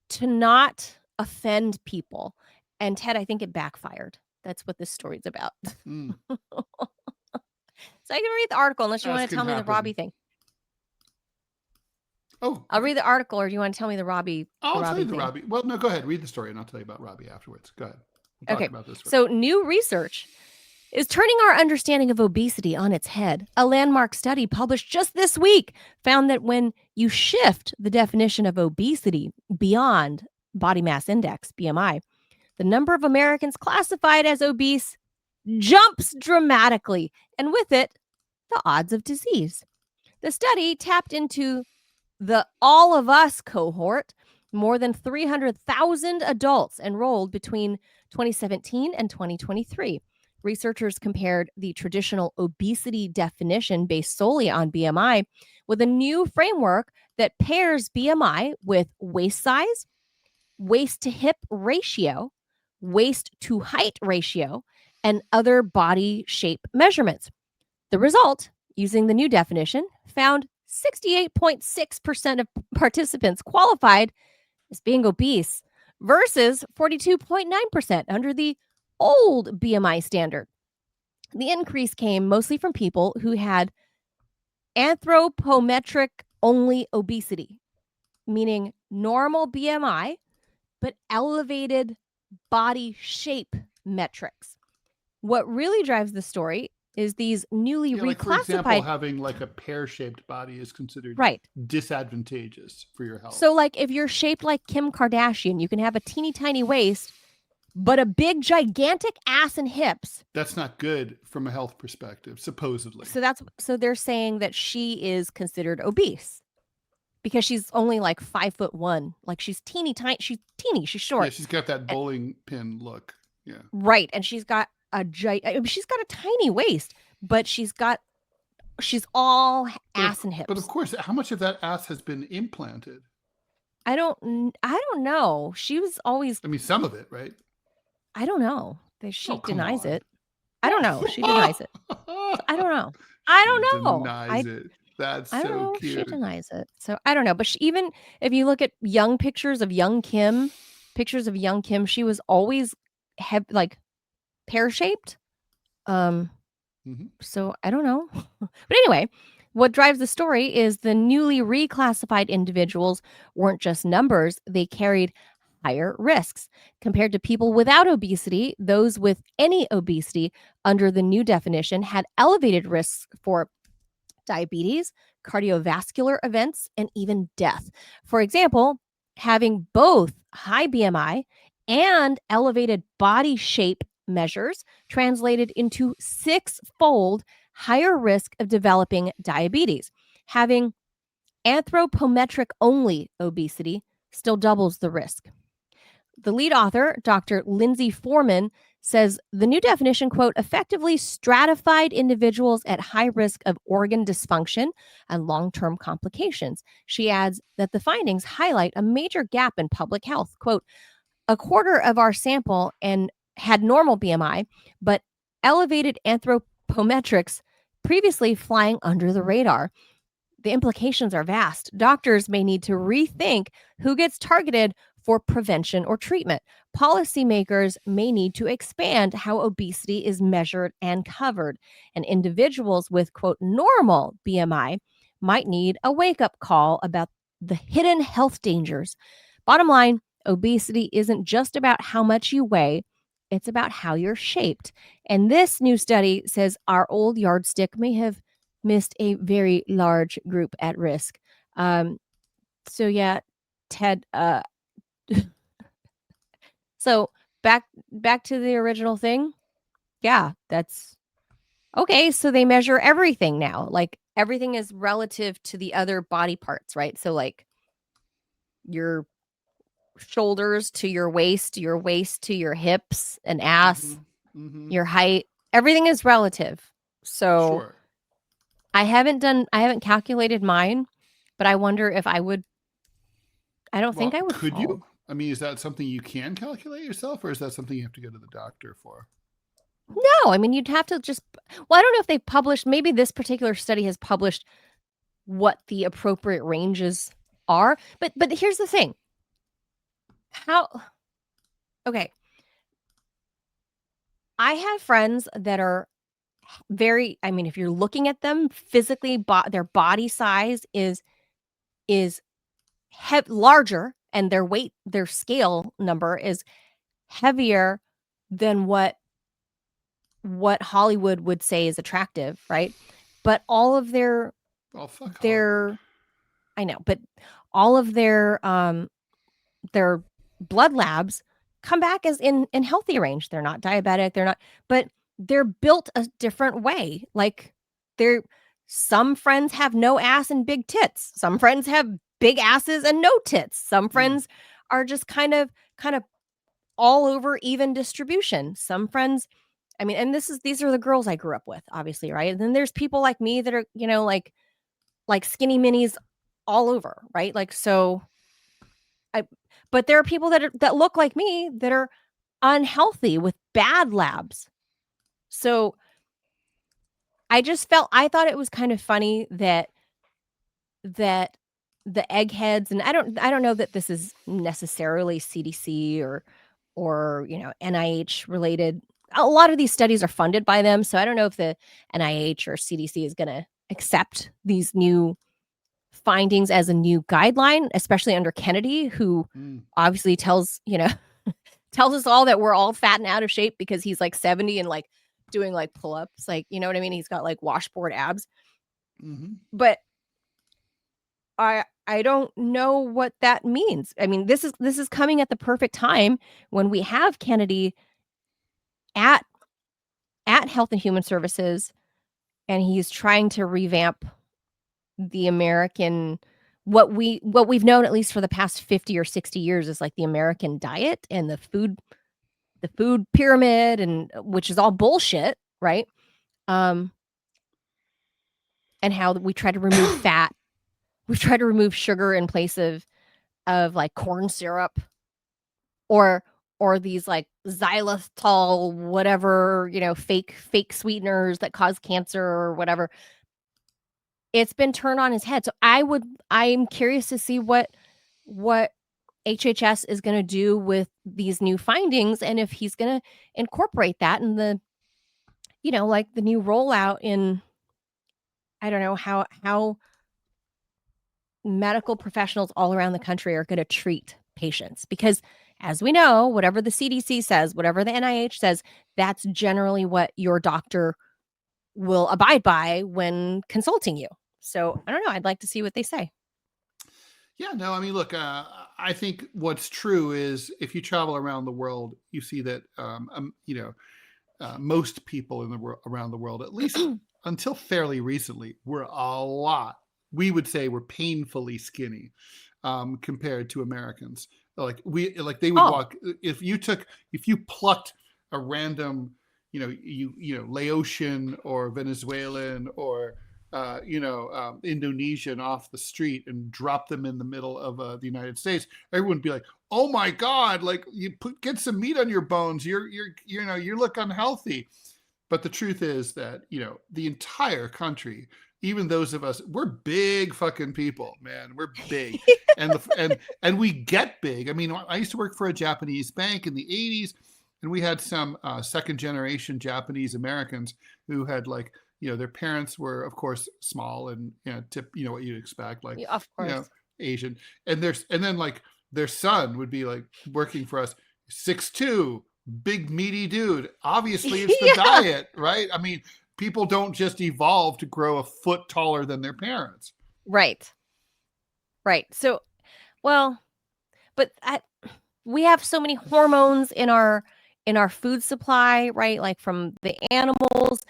A: to not offend people. And Ted, I think it backfired. That's what this story's about.
B: Mm.
A: So I can read the article unless you want to tell me the Robbie thing.
B: Oh,
A: I'll read the article, or do you want to tell me the Robbie?
B: I'll tell you the Robbie. Well, no, go ahead. Read the story, and I'll tell you about Robbie afterwards. Go ahead. We'll talk about this.
A: So new research is turning our understanding of obesity on its head. A landmark study published just this week found that when you shift the definition of obesity beyond body mass index, BMI, the number of Americans classified as obese jumps dramatically, and with it, the odds of disease. The study tapped into the All of Us cohort. More than 300,000 adults enrolled between 2017 and 2023. Researchers compared the traditional obesity definition based solely on BMI with a new framework that pairs BMI with waist size, waist to hip ratio, waist to height ratio, and other body shape measurements. The result, using the new definition, found 68.6% of participants qualified as being obese versus 42.9% under the old BMI standard. The increase came mostly from people who had anthropometric only obesity, meaning normal BMI, but elevated body shape metrics. What really drives the story is these newly
B: like, for example,
A: reclassified.
B: having like a pear-shaped body is considered
A: Right.
B: disadvantageous for your health.
A: So, like, if you're shaped like Kim Kardashian, you can have a teeny tiny waist, but a big, gigantic ass and hips.
B: That's not good from a health perspective, supposedly.
A: So they're saying that she is considered obese because she's only like 5'1". Like, she's teeny tiny. She's teeny. She's short.
B: Yeah, she's got that bowling pin look. Yeah.
A: Right, and she's got a tiny waist, but she's all ass and hips.
B: But of course, how much of that ass has been implanted?
A: I don't know. She was always.
B: I mean, some of it, right?
A: I don't know. She denies
B: on.
A: it. I don't know. She denies it. So I don't know. I don't know.
B: Denies it. That's so cute.
A: She denies it. So I don't know. But even if you look at young pictures of young Kim, she was always like pear-shaped. So I don't know. But anyway, what drives the story is the newly reclassified individuals weren't just numbers, they carried higher risks. Compared to people without obesity, those with any obesity under the new definition had elevated risks for diabetes, cardiovascular events, and even death. For example, having both high BMI and elevated body shape measures translated into 6-fold higher risk of developing diabetes. Having anthropometric only obesity still doubles the risk. The lead author, Dr. Lindsay Foreman, says the new definition, quote, effectively stratified individuals at high risk of organ dysfunction and long-term complications. She adds that the findings highlight a major gap in public health. Quote, a quarter of our sample and had normal BMI, but elevated anthropometrics previously flying under the radar. The implications are vast. Doctors may need to rethink who gets targeted for prevention or treatment. Policymakers may need to expand how obesity is measured and covered. And individuals with, quote, normal BMI might need a wake-up call about the hidden health dangers. Bottom line, obesity isn't just about how much you weigh, it's about how you're shaped. And this new study says our old yardstick may have missed a very large group at risk. So yeah, Ted, so back to the original thing. Yeah, that's okay. So they measure everything now. Like, everything is relative to the other body parts, right? So like your shoulders to your waist to your hips and ass, your height, everything is relative. So
B: sure.
A: I haven't calculated mine, but I wonder if I would. I don't think I would.
B: Could you? I mean, is that something you can calculate yourself, or is that something you have to go to the doctor for?
A: No, I mean, you'd have to just. Well, I don't know if they've published. Maybe this particular study has published what the appropriate ranges are. But here's the thing. Okay. I have friends that are very. I mean, if you're looking at them physically, their body size is larger, and their weight, their scale number is heavier than what Hollywood would say is attractive, right? But all of their I know, but all of their blood labs come back as in healthy range. They're not diabetic, but they're built a different way. Like, some friends have no ass and big tits. Some friends have big asses and no tits. Some friends are just kind of all over even distribution. Some friends, I mean, and these are the girls I grew up with, obviously, right? And then there's people like me that are, like skinny minis all over, right? Like, so but there are people that look like me that are unhealthy with bad labs. So I thought it was kind of funny that the eggheads, and I don't know that this is necessarily CDC or NIH related. A lot of these studies are funded by them, so I don't know if the NIH or CDC is going to accept these new findings as a new guideline, especially under Kennedy, who obviously tells us all that we're all fat and out of shape because he's like 70 and like doing like pull-ups, like, you know what I mean? He's got like washboard abs. But I don't know what that means. I mean, this is coming at the perfect time when we have Kennedy at Health and Human Services, and he's trying to revamp the American, what we've known at least for the past 50 or 60 years is like the American diet and the food pyramid, and which is all bullshit, right? And how we try to remove fat. We've tried to remove sugar in place of like corn syrup or these like xylitol, whatever, fake sweeteners that cause cancer or whatever. It's been turned on his head. So I'm curious to see what HHS is going to do with these new findings, and if he's going to incorporate that in the, like the new rollout in, I don't know how medical professionals all around the country are going to treat patients, because as we know, whatever the CDC says, whatever the NIH says, that's generally what your doctor will abide by when consulting you. So I don't know. I'd like to see what they say.
B: Yeah, no, I mean, look, I think what's true is if you travel around the world, you see that, most people around the world, at least until fairly recently, were we would say we're painfully skinny compared to Americans. Like they would walk, if you plucked a random, Laotian or Venezuelan or Indonesian off the street and drop them in the middle of the United States, everyone would be like, "Oh my God! Like get some meat on your bones. You look unhealthy." But the truth is that the entire country, even those of us, we're big fucking people, man. We're big, and we get big. I mean, I used to work for a Japanese bank in the '80s, and we had some second generation Japanese Americans who had like, their parents were, of course, small and what you'd expect, like,
A: of course,
B: Asian, and then like their son would be like working for us, 6'2", big meaty dude. Obviously, it's the diet, right? I mean, people don't just evolve to grow a foot taller than their parents,
A: right? So, well, but we have so many hormones in our food supply, right? Like from the animals,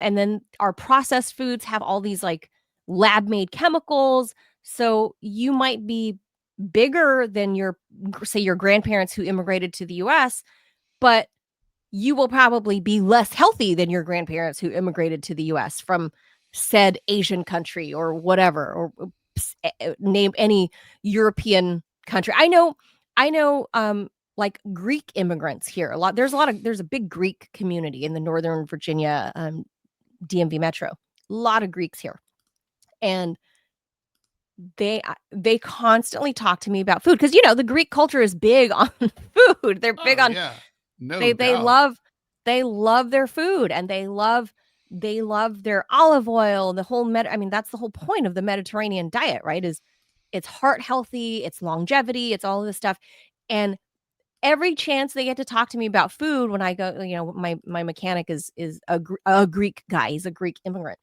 A: and then our processed foods have all these like lab-made chemicals. So you might be bigger than your grandparents who immigrated to the US, but you will probably be less healthy than your grandparents who immigrated to the US from said Asian country or whatever, or name any European country. I know like Greek immigrants here. There's a big Greek community in the Northern Virginia DMV metro. A lot of Greeks here. And they constantly talk to me about food, because the Greek culture is big on food. They're big on they love their food, and they love their olive oil, the whole that's the whole point of the Mediterranean diet, right? Is it's heart healthy, it's longevity, it's all of this stuff. And every chance they get to talk to me about food, when I go, my mechanic is a Greek guy. He's a Greek immigrant,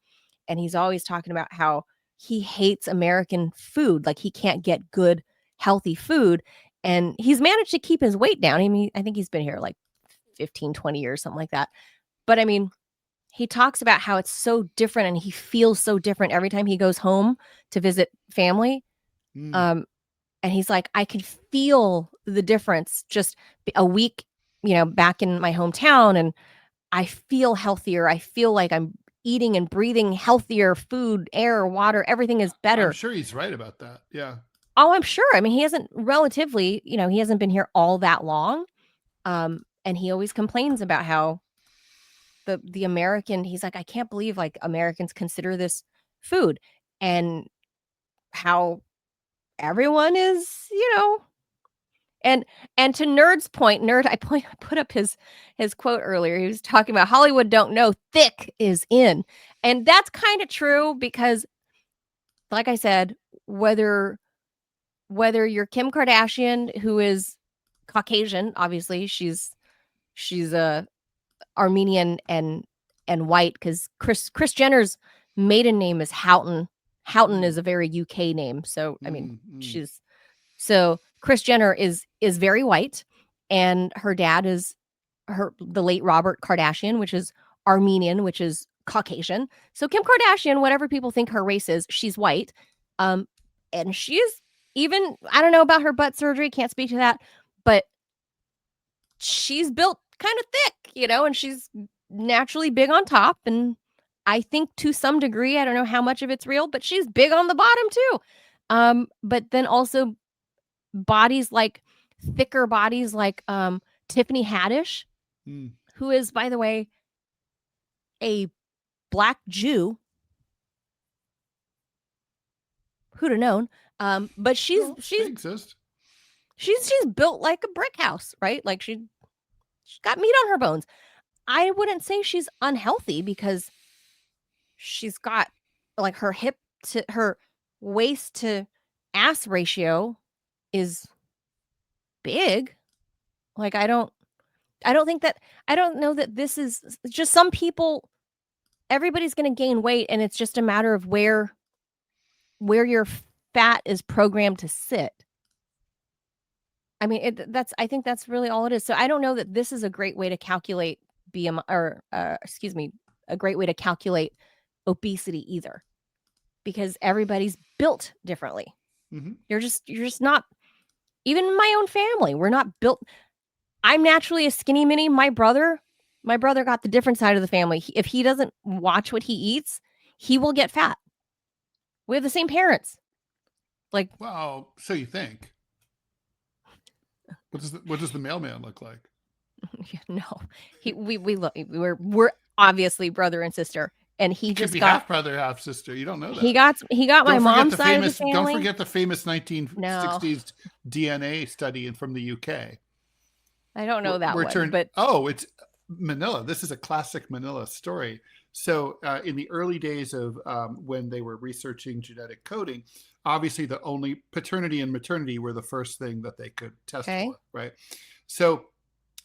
A: and he's always talking about how he hates American food. Like he can't get good, healthy food. And he's managed to keep his weight down. I mean, I think he's been here like 15, 20 years, something like that. But I mean, he talks about how it's so different, and he feels so different every time he goes home to visit family. And he's like, I could feel the difference just a week, back in my hometown, and I feel healthier. I feel like I'm eating and breathing healthier food, air, water, everything is better.
B: I'm sure he's right about that. Yeah.
A: Oh, I'm sure. I mean, he hasn't he hasn't been here all that long. And he always complains about how the American, he's like, I can't believe like Americans consider this food, and how everyone is, and to Nerd's point, I put up his quote earlier. He was talking about Hollywood don't know thick is in. And that's kind of true, because like I said, whether you're Kim Kardashian, who is Caucasian, obviously she's a Armenian and white, because Kris Jenner's maiden name is Houghton. Houghton is a very UK name, so I mean so Kris Jenner is very white, and her dad is the late Robert Kardashian, which is Armenian, which is Caucasian. So Kim Kardashian, whatever people think her race is, she's white. And she's even, I don't know about her butt surgery, can't speak to that, but she's built kind of thick, and she's naturally big on top. And I think to some degree, I don't know how much of it's real, but she's big on the bottom too. But then also thicker bodies like Tiffany Haddish, who is, by the way, a Black Jew. Who'd have known? But she's built like a brick house, right? Like she's got meat on her bones. I wouldn't say she's unhealthy, because she's got like her hip to her waist to ass ratio is big. Like I don't know that this is just some people. Everybody's going to gain weight, and it's just a matter of where your fat is programmed to sit. I mean, I think that's really all it is. So I don't know that this is a great way to calculate BMI, or a great way to calculate obesity either, because everybody's built differently. You're just not, even in my own family, we're not built. I'm naturally a skinny mini. My brother got the different side of the family. If he doesn't watch what he eats, he will get fat. We have the same parents. Like,
B: well, so you think? What does the mailman look like?
A: No, we're obviously brother and sister, and he just
B: could be
A: got
B: half brother, half sister. You don't know that.
A: He got my mom's side of the family.
B: Don't forget the famous 1960s DNA study from the UK.
A: I don't know that one, but
B: it's Manila. This is a classic Manila story. So in the early days of when they were researching genetic coding, obviously the only paternity and maternity were the first thing that they could test for, right? So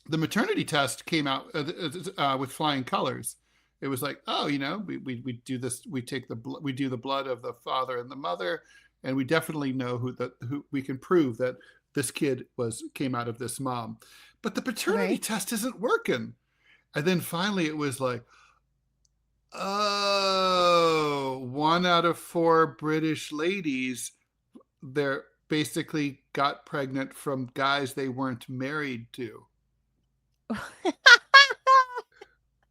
B: the maternity test came out with flying colors. It was like, we do this. We do the blood of the father and the mother, and we definitely know who we can prove that this kid came out of this mom. But the paternity test isn't working. And then finally it was like, 1 out of 4 British ladies, they're basically got pregnant from guys they weren't married to.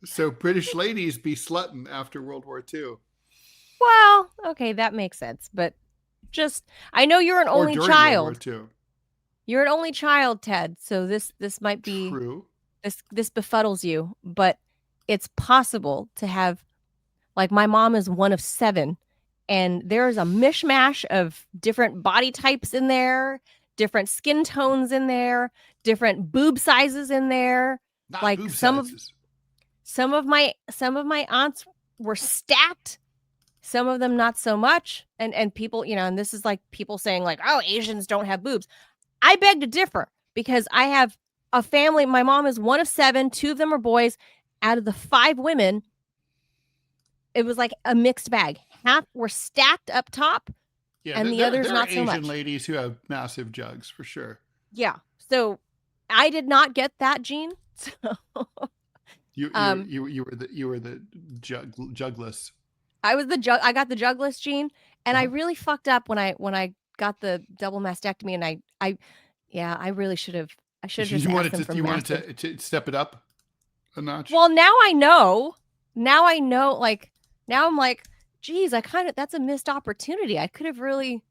B: So British ladies be slutting after World War II.
A: Well, okay, that makes sense. But I know you're an only child.
B: World War II.
A: You're an only child, Ted. So this might be
B: true.
A: This befuddles you, but it's possible to have, like, my mom is one of 7, and there's a mishmash of different body types in there, different skin tones in there, different boob sizes in there.
B: Not
A: like
B: boob
A: some
B: sizes.
A: some of my aunts were stacked, some of them not so much, and people, and this is like people saying like, oh, Asians don't have boobs. I beg to differ, because I have a family. My mom is one of 7, 2 of them are boys. Out of the 5 women, it was like a mixed bag. Half were stacked up top, and the others not so much.
B: There are Asian ladies who have massive jugs, for sure.
A: Yeah. So I did not get that gene. So
B: you were the jugless.
A: I got the jugless gene, and I really fucked up when I got the double mastectomy, and I really should have. I should have just asked them for
B: you wanted to step it up a notch.
A: Well, now I know. Like, now I'm like, geez, that's a missed opportunity. I could have really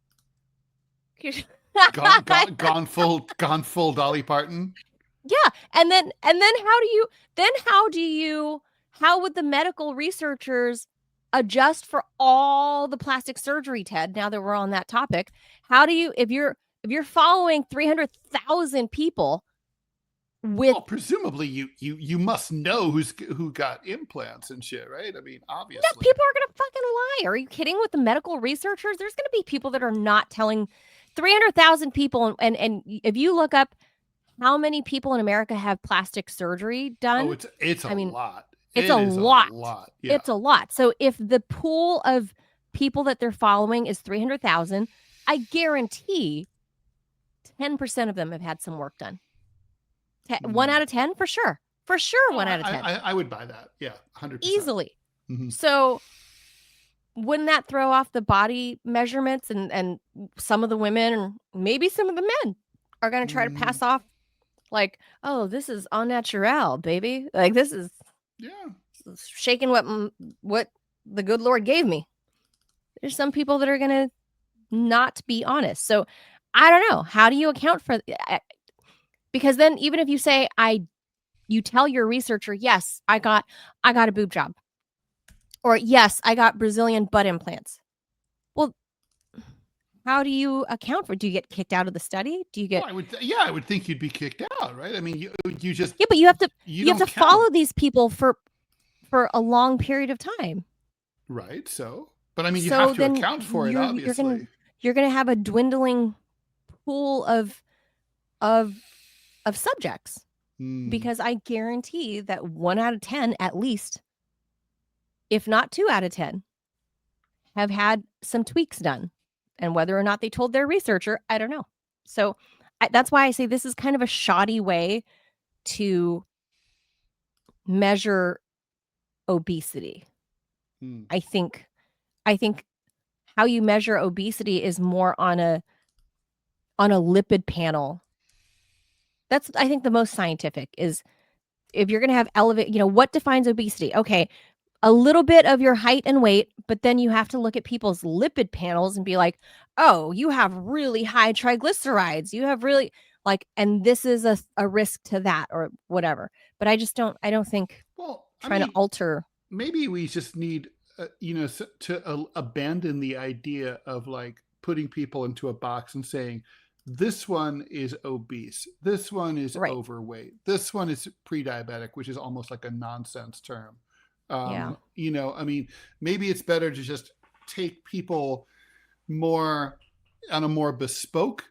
B: gone full Dolly Parton.
A: Yeah, and then how would the medical researchers adjust for all the plastic surgery, Ted? Now that we're on that topic, how do you, if you're following 300,000 people,
B: Well, presumably you must know who got implants and shit, right? I mean, obviously.
A: No, people are gonna fucking lie. Are you kidding? With the medical researchers, there's gonna be people that are not telling 300,000 people, and if you look up how many people in America have plastic surgery done,
B: it's a lot.
A: It's a lot.
B: Yeah.
A: It's a lot. So if the pool of people that they're following is 300,000, I guarantee 10% of them have had some work done. 1 out of 10 for sure. For sure, 1 out of 10.
B: I would buy that. Yeah, 100%.
A: Easily. Mm-hmm. So wouldn't that throw off the body measurements, and some of the women and maybe some of the men are going to try to pass off like, oh, this is au naturel, baby. Like, this is shaking what the good Lord gave me. There's some people that are going to not be honest. So I don't know. How do you account for because then even if you say you tell your researcher, yes, I got a boob job, or yes, I got Brazilian butt implants. Well, how do you account for? Do you get kicked out of the study? Do you get?
B: Well, I would think you'd be kicked out, right? I mean, you just
A: but you have to follow these people for a long period of time,
B: right? So, but I mean, you have to account for it. Obviously,
A: you're going to have a dwindling pool of subjects because I guarantee that 1 out of 10, at least, if not 2 out of 10, have had some tweaks done. And whether or not they told their researcher, I don't know. So that's why I say this is kind of a shoddy way to measure obesity. I think how you measure obesity is more on a lipid panel. That's, I think, the most scientific is if you're going to have what defines obesity? Okay, a little bit of your height and weight, but then you have to look at people's lipid panels and be like, oh, you have really high triglycerides. You have really and this is a risk to that or whatever. But I don't think trying to alter.
B: Maybe we just need, to abandon the idea of putting people into a box and saying, this one is obese, this one is overweight, this one is pre-diabetic, which is almost like a nonsense term. I mean, maybe it's better to just take people more on a more bespoke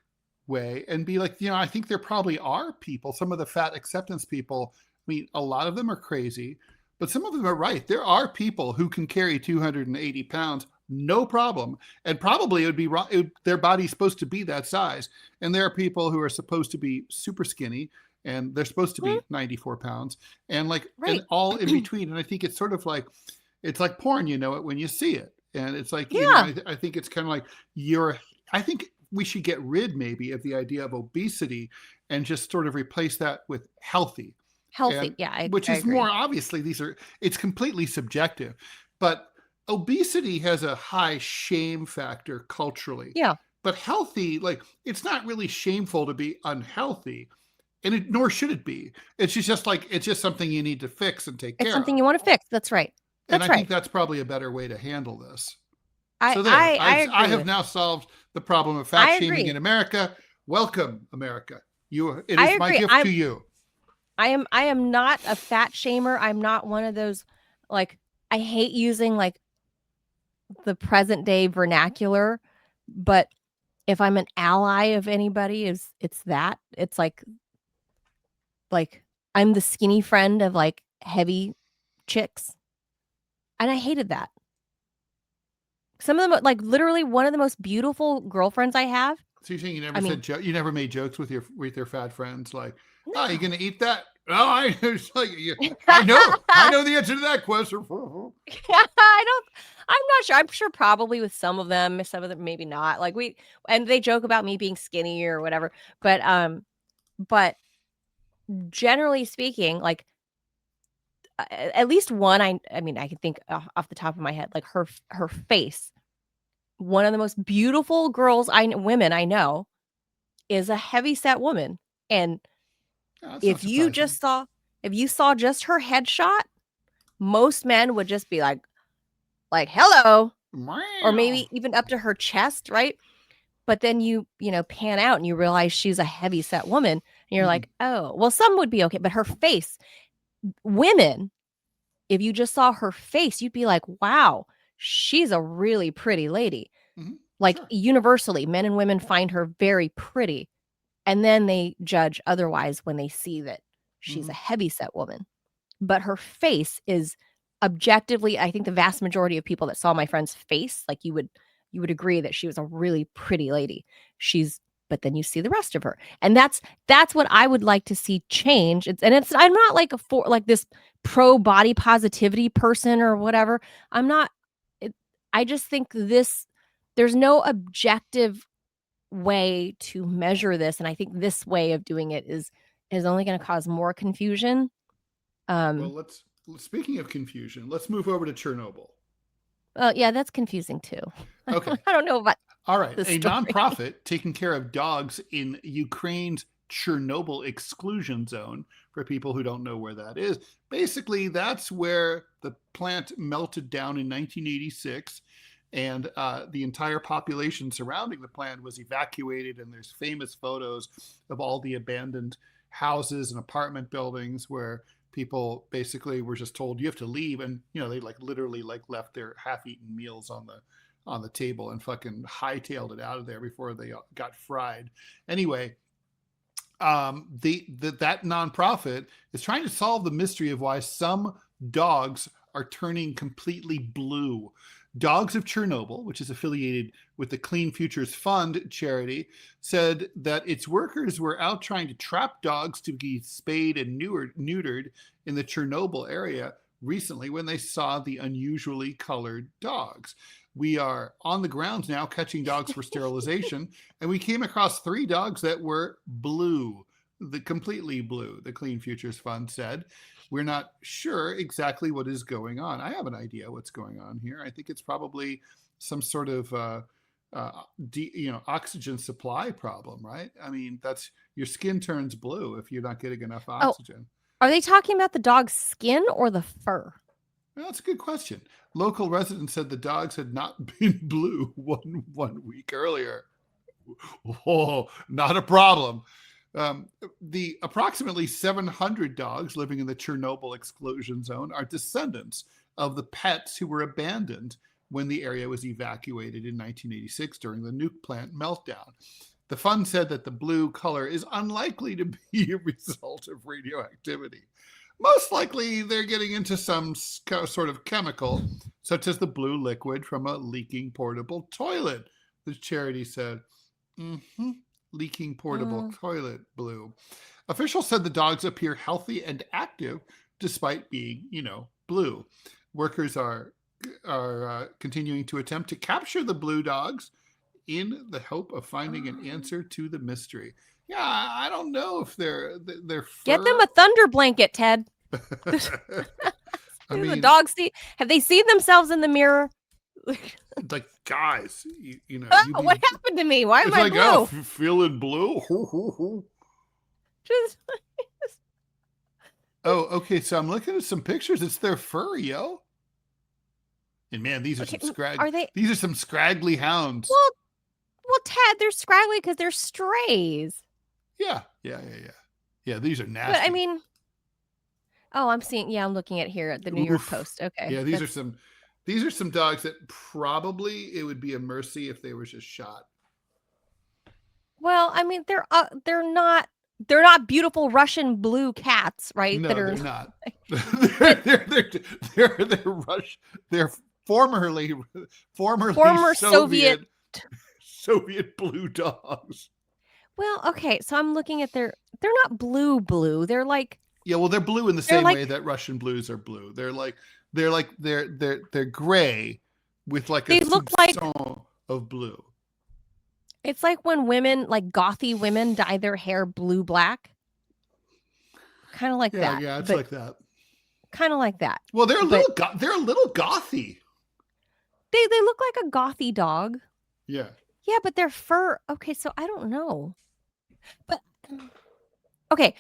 B: way and be like, I think there probably are people, some of the fat acceptance people, I mean, a lot of them are crazy, but some of them are right. There are people who can carry 280 pounds, no problem. And probably it would be their body's supposed to be that size. And there are people who are supposed to be super skinny and they're supposed to be 94 pounds and and all in between. And I think it's sort of it's like porn, you know it when you see it. And it's like, I think it's kind of like I think we should get rid maybe of the idea of obesity and just sort of replace that with healthy. Which is more obviously it's completely subjective, but obesity has a high shame factor culturally.
A: Yeah.
B: But healthy, it's not really shameful to be unhealthy, and nor should it be. It's just it's just something you need to fix and take care of.
A: It's something you want to fix. That's right.
B: I think that's probably a better way to handle this. I have now solved the problem of fat shaming in America. Welcome, America. It is my gift to you.
A: I am not a fat shamer. I'm not one of those I hate using the present day vernacular, but if I'm an ally of anybody, it's that. It's like I'm the skinny friend of heavy chicks. And I hated that. Some of them, literally one of the most beautiful girlfriends I have.
B: So you're saying you never made jokes with your fat friends no. Oh, you gonna eat that? Oh, I know the answer to that question.
A: I'm not sure. I'm sure probably with some of them maybe not. And they joke about me being skinny or whatever. But generally speaking, at least one, I mean, I can think off the top of my head, her face. One of the most beautiful women I know is a heavy set woman. And if you saw just her headshot, most men would just be like, hello, or maybe even up to her chest, right? But then you pan out and you realize she's a heavy set woman. And you're like, oh, well, some would be okay, but her face, women, if you just saw her face, you'd be like, wow, she's a really pretty lady. Like universally, men and women find her very pretty. And then they judge otherwise when they see that she's a heavyset woman. But her face is objectively, I think the vast majority of people that saw my friend's face, like you would agree that she was a really pretty lady. But then you see the rest of her. And that's what I would like to see change. I'm not like this pro body positivity person or whatever. I'm not. I just think there's no objective way to measure this, and I think this way of doing it is only going to cause more confusion.
B: Well, speaking of confusion, let's move over to Chernobyl.
A: Yeah, that's confusing too.
B: Okay.
A: I don't know about.
B: All right. A nonprofit taking care of dogs in Ukraine's Chernobyl exclusion zone, for people who don't know where that is. Basically, that's where the plant melted down in 1986, and the entire population surrounding the plant was evacuated, and there's famous photos of all the abandoned houses and apartment buildings where people basically were just told you have to leave, and they literally left their half-eaten meals on the table and fucking hightailed it out of there before they got fried. Anyway, that nonprofit is trying to solve the mystery of why some dogs are turning completely blue. Dogs of Chernobyl, which is affiliated with the Clean Futures Fund charity, said that its workers were out trying to trap dogs to be spayed and neutered in the Chernobyl area recently when they saw the unusually colored dogs. We are on the grounds now catching dogs for sterilization, and we came across 3 dogs that were blue, completely blue, the Clean Futures Fund said. We're not sure exactly what is going on. I have an idea what's going on here. I think it's probably some sort of oxygen supply problem, right? I mean, that's your skin turns blue if you're not getting enough oxygen.
A: Are they talking about the dog's skin or the fur?
B: Well, that's a good question. Local residents said the dogs had not been blue one week earlier. Oh, not a problem. The approximately 700 dogs living in the Chernobyl exclusion zone are descendants of the pets who were abandoned when the area was evacuated in 1986 during the nuke plant meltdown. The fund said that the blue color is unlikely to be a result of radioactivity. Most likely, they're getting into some sort of chemical, such as the blue liquid from a leaking portable toilet, the charity said. Leaking portable toilet blue. Officials said the dogs appear healthy and active despite being, blue. Workers are continuing to attempt to capture the blue dogs in the hope of finding an answer to the mystery. Yeah, I don't know if they're
A: Get them a thunder blanket, Ted.
B: I mean,
A: the dogs have they seen themselves in the mirror?
B: Like, guys,
A: what happened to me? Why am I blue?
B: Oh, feeling blue? Oh, okay. So I'm looking at some pictures. It's their fur, yo. And man, these are some scraggly. These are some scraggly hounds.
A: Well, Ted, they're scraggly because they're strays.
B: Yeah. These are nasty.
A: But I mean, I'm seeing. Yeah, I'm looking at here at the New York Post. Okay.
B: Yeah, these are some dogs that probably it would be a mercy if they were just shot.
A: Well, I mean, they're not beautiful Russian blue cats, right?
B: No, they're not. They're former Soviet blue dogs.
A: Well, okay, so I'm looking at they're not blue. They're like,
B: yeah, well, they're blue in the same way that Russian blues are blue. They're gray with
A: they look like
B: of blue.
A: It's like when women, like gothy women, dye their hair blue-black. Kind of like that.
B: Yeah, it's like that.
A: Kind of like that.
B: Well, they're a little gothy.
A: They look like a gothy dog.
B: Yeah.
A: Yeah, but their fur. Okay, so I don't know. But okay.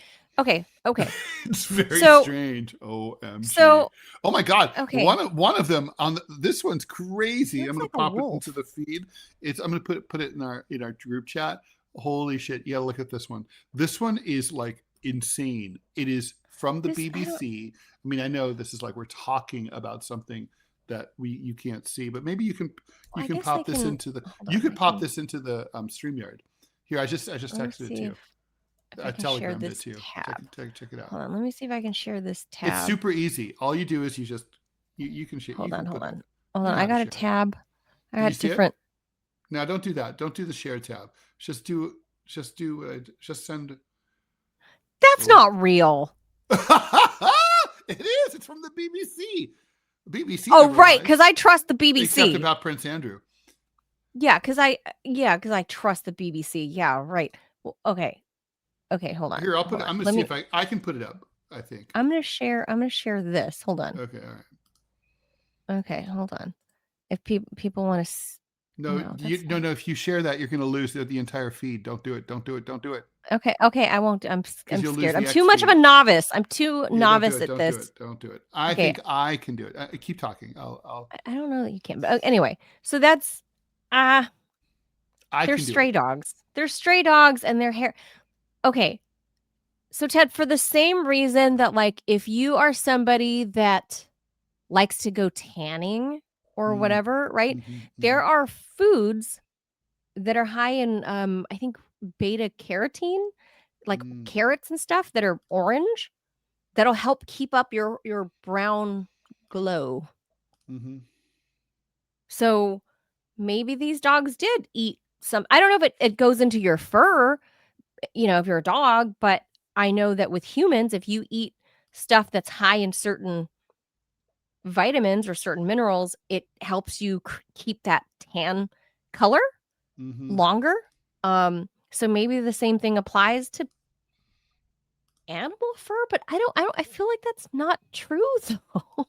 B: It's very strange. OMG.
A: So,
B: oh my God.
A: Okay.
B: One of them this one's crazy. I'm going to pop
A: it
B: into the feed. I'm going to put it in our group chat. Holy shit. Yeah, look at this one. This one is like insane. It is from the BBC. I mean, I know this is like we're talking about something that you can't see, but maybe you can pop this into the this into the StreamYard. Here, I just texted it to you. I telegram it to you. Check it out.
A: Hold on, let me see if I can share this tab.
B: It's super easy. All you do is you just you can share.
A: Hold on. I got a tab. I got different.
B: Now don't do that. Don't do the share tab. Just send.
A: That's not real.
B: It is. It's from the BBC. BBC.
A: Oh, right, because I trust the BBC.
B: Except about Prince Andrew.
A: Yeah, because I trust the BBC. Yeah, right. Well, okay, hold on.
B: Here, I'll put it. I'm gonna see if I can put it up. I think
A: I'm gonna share this. Hold on.
B: Okay, all
A: right. Okay, hold on. If people want to.
B: No. If you share that, you're gonna lose the entire feed. Don't do it.
A: Okay, I won't. I'm scared. I'm too much of a novice. I'm too novice at this.
B: Don't do it. I think I can do it. Keep talking. I
A: don't know that you can, but anyway. So that's they're stray dogs. They're stray dogs, and their hair. Okay. So Ted, for the same reason that like if you are somebody that likes to go tanning or whatever, right? There are foods that are high in I think beta carotene, like carrots and stuff that are orange, that'll help keep up your brown glow. So maybe these dogs did eat some. I don't know if it goes into your fur, if you're a dog, but I know that with humans, if you eat stuff that's high in certain vitamins or certain minerals, it helps you keep that tan color longer. So maybe the same thing applies to animal fur, but I feel like that's not true though.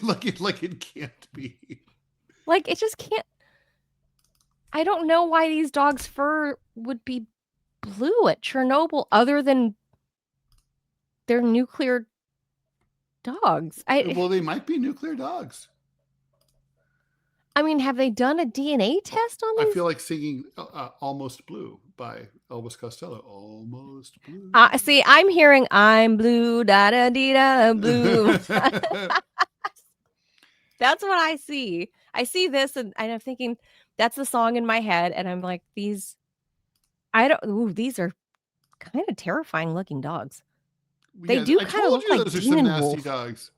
B: like it can't be.
A: Like it just can't. I don't know why these dogs' fur would be blue at Chernobyl other than they're nuclear dogs.
B: Well, they might be nuclear dogs.
A: I mean, have they done a DNA test on these?
B: I feel like singing Almost Blue by Elvis Costello. Almost Blue.
A: See, I'm hearing I'm blue, da-da-dee-da, blue. That's what I see. I see this and I'm thinking that's the song in my head. And I'm like, these are kind of terrifying looking dogs. They do kind of look like demon wolf
B: dogs.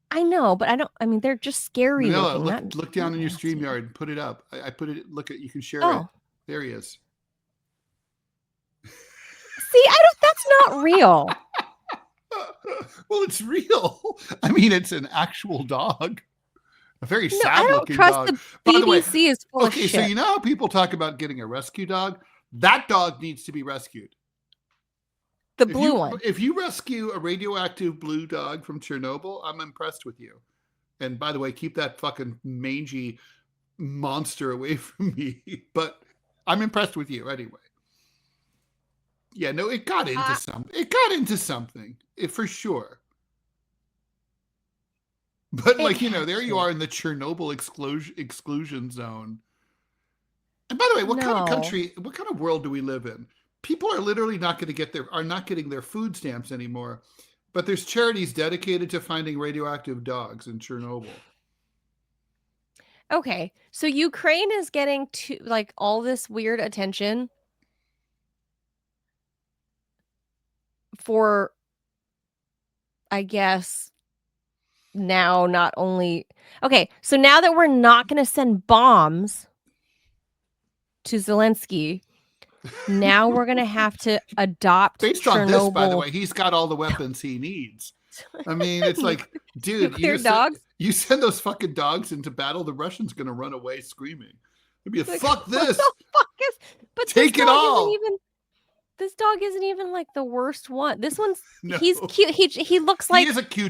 A: I know, but they're just scary looking.
B: Look down in your StreamYard and put it up. I put it, you can share it. There he is.
A: See, that's not real.
B: Well, it's real. I mean, it's an actual dog. A very sad looking dog.
A: The BBC is full of shit.
B: So you know how people talk about getting a rescue dog? That dog needs to be rescued.
A: The blue one.
B: If you rescue a radioactive blue dog from Chernobyl, I'm impressed with you. And by the way, keep that fucking mangy monster away from me. But I'm impressed with you anyway. Yeah, no, it got into something. It got into something, for sure. But there you are in the Chernobyl exclusion zone. And by the way, what kind of world do we live in? People are literally not getting their food stamps anymore, but there's charities dedicated to finding radioactive dogs in Chernobyl.
A: Okay, so Ukraine is getting all this weird attention for, I guess, now not only. Okay, so now that we're not going to send bombs to Zelensky. Now we're going to have to adopt
B: based
A: Chernobyl.
B: On this, by the way, he's got all the weapons he needs. I mean, it's like, dude, you send those fucking dogs into battle, the Russians going to run away screaming. It'd be fuck this.
A: But
B: take it all.
A: This dog isn't even like the worst one. This one's he's cute. He looks like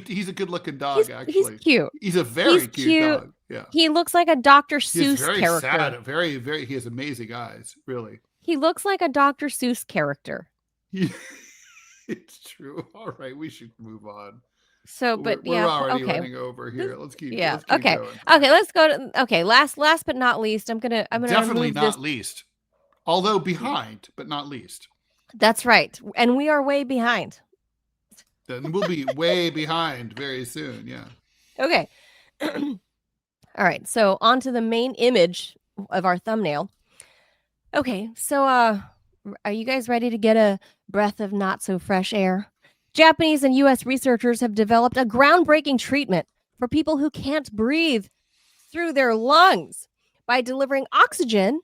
B: he's a good looking dog. Actually,
A: he's cute.
B: He's a very cute dog. Yeah,
A: he looks like a Dr. Seuss character.
B: Sad, very, very. He has amazing eyes. Really.
A: He looks like a Dr. Seuss character.
B: It's true. All right, we should move on.
A: So, but
B: we're already running over here. Let's keep.
A: Yeah.
B: Let's keep going.
A: Okay. Let's go to. Okay. Last but not least, I'm gonna
B: definitely
A: remove
B: not
A: this.
B: Least. Although behind, but not least.
A: That's right. And we are way behind.
B: Then we'll be way behind very soon. Yeah.
A: Okay. All right. So on to the main image of our thumbnail. Okay. So are you guys ready to get a breath of not so fresh air? Japanese and US researchers have developed a groundbreaking treatment for people who can't breathe through their lungs by delivering oxygen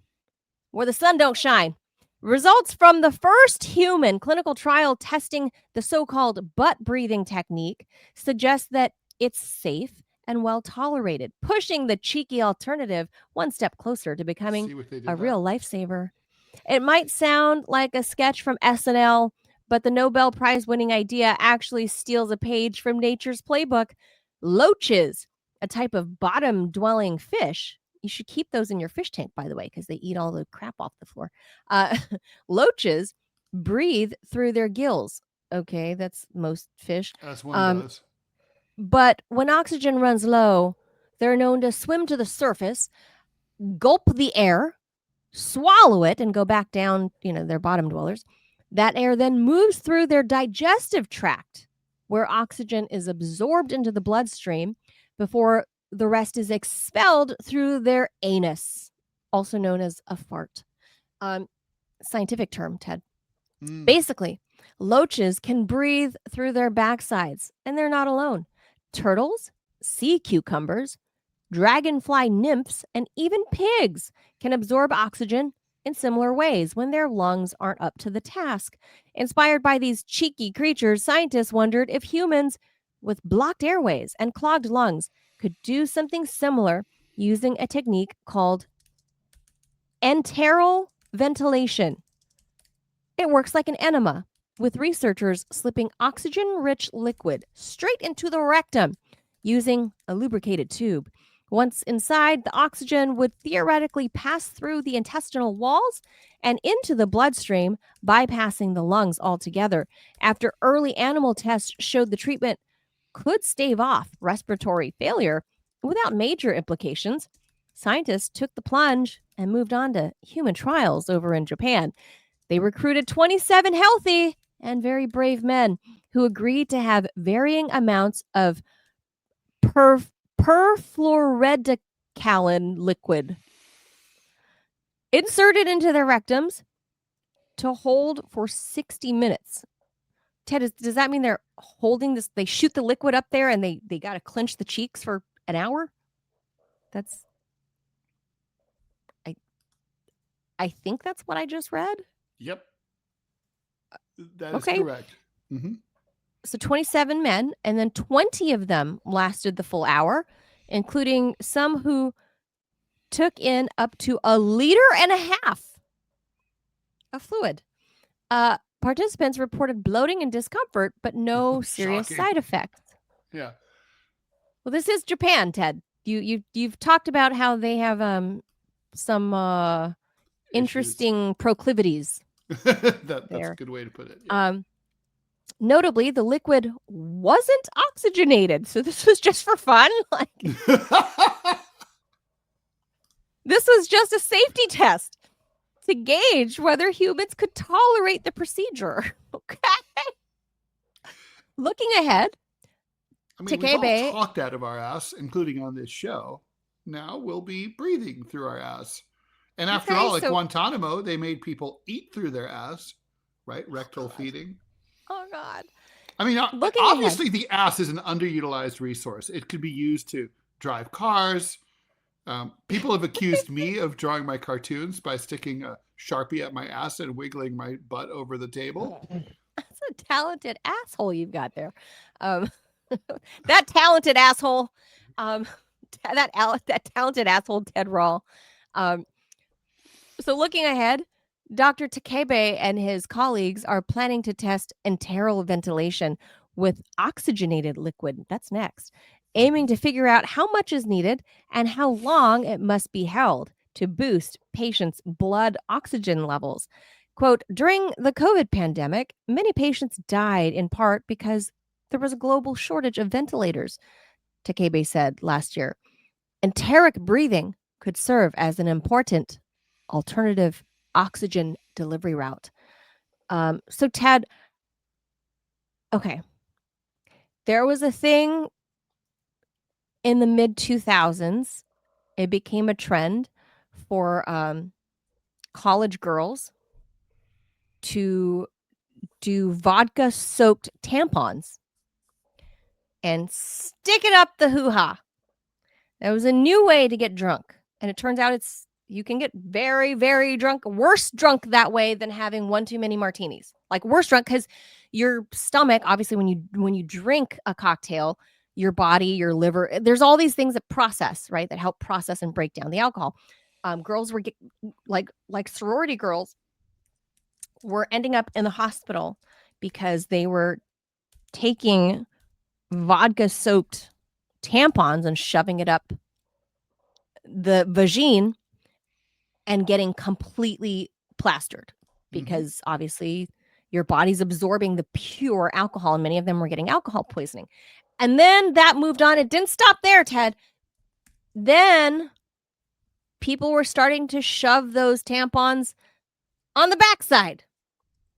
A: where the sun don't shine. Results from the first human clinical trial testing the so-called butt breathing technique suggest that it's safe and well tolerated, pushing the cheeky alternative one step closer to becoming a real lifesaver. It might sound like a sketch from SNL, but the Nobel Prize winning idea actually steals a page from nature's playbook. Loaches, a type of bottom dwelling fish. You should keep those in your fish tank, by the way, because they eat all the crap off the floor. Loaches breathe through their gills. Okay, that's most fish.
B: As one does.
A: But when oxygen runs low, they're known to swim to the surface, gulp the air, swallow it, and go back down, their bottom dwellers. That air then moves through their digestive tract, where oxygen is absorbed into the bloodstream before the rest is expelled through their anus, also known as a fart. Scientific term, Ted. Basically, loaches can breathe through their backsides, and they're not alone. Turtles, sea cucumbers, dragonfly nymphs, and even pigs can absorb oxygen in similar ways when their lungs aren't up to the task. Inspired by these cheeky creatures, scientists wondered if humans with blocked airways and clogged lungs could do something similar using a technique called enteral ventilation. It works like an enema, with researchers slipping oxygen-rich liquid straight into the rectum using a lubricated tube. Once inside, the oxygen would theoretically pass through the intestinal walls and into the bloodstream, bypassing the lungs altogether. After early animal tests showed the treatment could stave off respiratory failure without major implications, scientists took the plunge and moved on to human trials over in Japan. They recruited 27 healthy and very brave men who agreed to have varying amounts of perfluoridicalin liquid inserted into their rectums to hold for 60 minutes. Ted, does that mean they're holding this? They shoot the liquid up there and they got to clench the cheeks for an hour? I think that's what I just read.
B: Yep. That is correct. Mm-hmm.
A: So 27 men, and then 20 of them lasted the full hour, including some who took in up to 1.5 liters of fluid. Participants reported bloating and discomfort, but no serious side effects.
B: Yeah.
A: Well, this is Japan, Ted. You've talked about how they have some interesting proclivities.
B: That's a good way to put it. Yeah.
A: Notably, the liquid wasn't oxygenated, so this was just for fun. This was just a safety test to gauge whether humans could tolerate the procedure. Okay. Looking ahead,
B: we've all talked out of our ass, including on this show. Now we'll be breathing through our ass. And after all, at Guantanamo, they made people eat through their ass, right? Rectal feeding.
A: Oh, God.
B: Obviously, the ass is an underutilized resource. It could be used to drive cars. People have accused me of drawing my cartoons by sticking a Sharpie at my ass and wiggling my butt over the table.
A: That's a talented asshole you've got there. That talented asshole. That talented asshole, Ted Rall. So looking ahead, Dr. Takebe and his colleagues are planning to test enteral ventilation with oxygenated liquid. That's next, aiming to figure out how much is needed and how long it must be held to boost patients' blood oxygen levels. Quote, during the COVID pandemic, many patients died in part because there was a global shortage of ventilators, Takebe said last year. Enteric breathing could serve as an important alternative to oxygen delivery route. So Ted, okay, there was a thing in the mid 2000s. It became a trend for college girls to do vodka soaked tampons and stick it up the hoo-ha. That was a new way to get drunk. And it turns out you can get very, very drunk, worse drunk that way than having one too many martinis. Like worse drunk because your stomach, obviously, when you drink a cocktail, your body, your liver, there's all these things that process, right? That help process and break down the alcohol. Girls were like sorority girls were ending up in the hospital because they were taking vodka soaked tampons and shoving it up the vagine and getting completely plastered because obviously your body's absorbing the pure alcohol, and many of them were getting alcohol poisoning. And then that moved on. It didn't stop there, Ted. Then people were starting to shove those tampons on the backside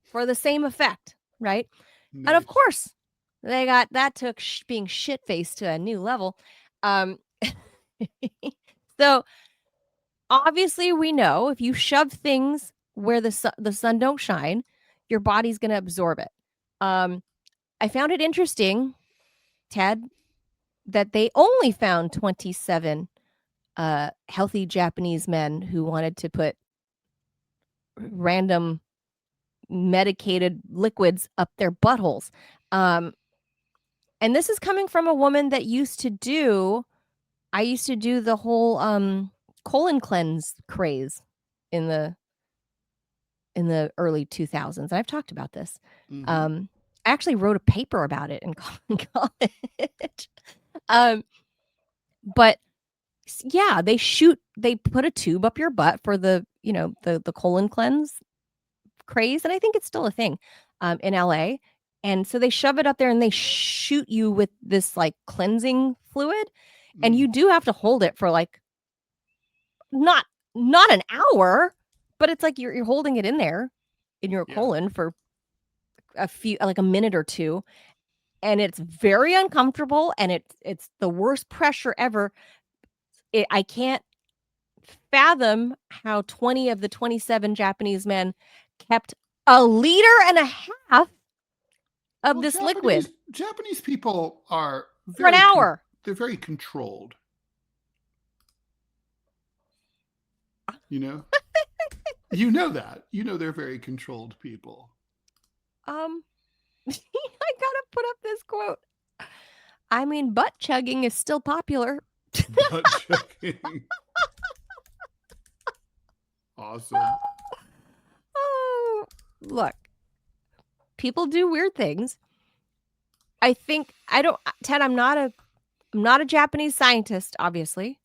A: for the same effect, right? Nice. And of course, that took being shit-faced to a new level. So obviously we know if you shove things where the sun don't shine, your body's going to absorb it. I found it interesting, Ted, that they only found 27 healthy Japanese men who wanted to put random medicated liquids up their buttholes. And this is coming from a woman that I used to do the whole colon cleanse craze in the early 2000s. And I've talked about this. I actually wrote a paper about it in college. But yeah, they put a tube up your butt for the colon cleanse craze. And I think it's still a thing in LA. And so they shove it up there and they shoot you with this like cleansing fluid. And you do have to hold it for like not an hour, but it's like you're holding it in there in your colon for a minute or two. And it's very uncomfortable, and it's the worst pressure ever. I can't fathom how 20 of the 27 Japanese men kept 1.5 liters of this liquid.
B: Japanese people are
A: for an hour.
B: They're very controlled. You know? You know that. You know they're very controlled people.
A: I gotta put up this quote. I mean, butt chugging is still popular.
B: Butt chugging. Awesome.
A: Oh, look. People do weird things. Ted, I'm not a Japanese scientist, obviously.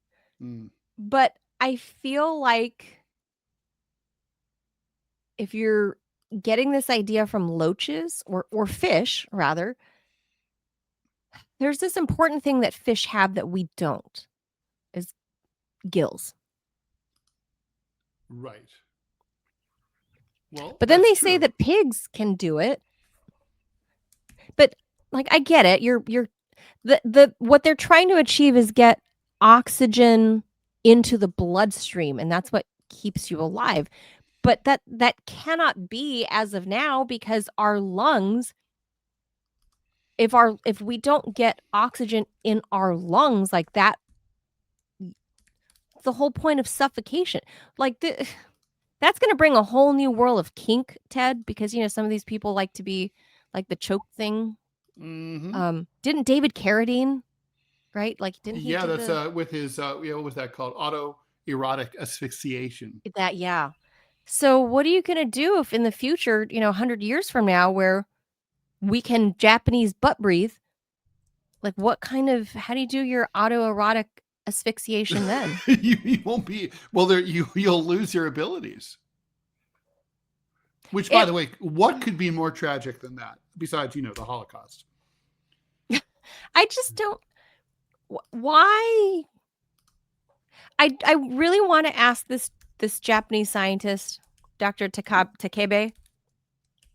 A: But I feel like if you're getting this idea from loaches or fish, rather, there's this important thing that fish have that we don't, is gills.
B: Right. Well,
A: but then they say that pigs can do it. But like, I get it. You're what they're trying to achieve is get oxygen into the bloodstream, and that's what keeps you alive. But that cannot be as of now, because our lungs, if we don't get oxygen in our lungs like that, the whole point of suffocation. Like that's going to bring a whole new world of kink, Ted, because some of these people like to be like the choke thing. Didn't David Carradine, right? Like, didn't he?
B: Yeah, that's with his what was that called? Autoerotic asphyxiation.
A: Yeah. So what are you going to do if in the future, 100 years from now, where we can Japanese butt breathe? Like, how do you do your autoerotic asphyxiation then?
B: you won't be, you'll lose your abilities. Which, by the way, what could be more tragic than that, besides, the Holocaust?
A: I just don't. Why? I really want to ask this Japanese scientist, Dr. Takebe?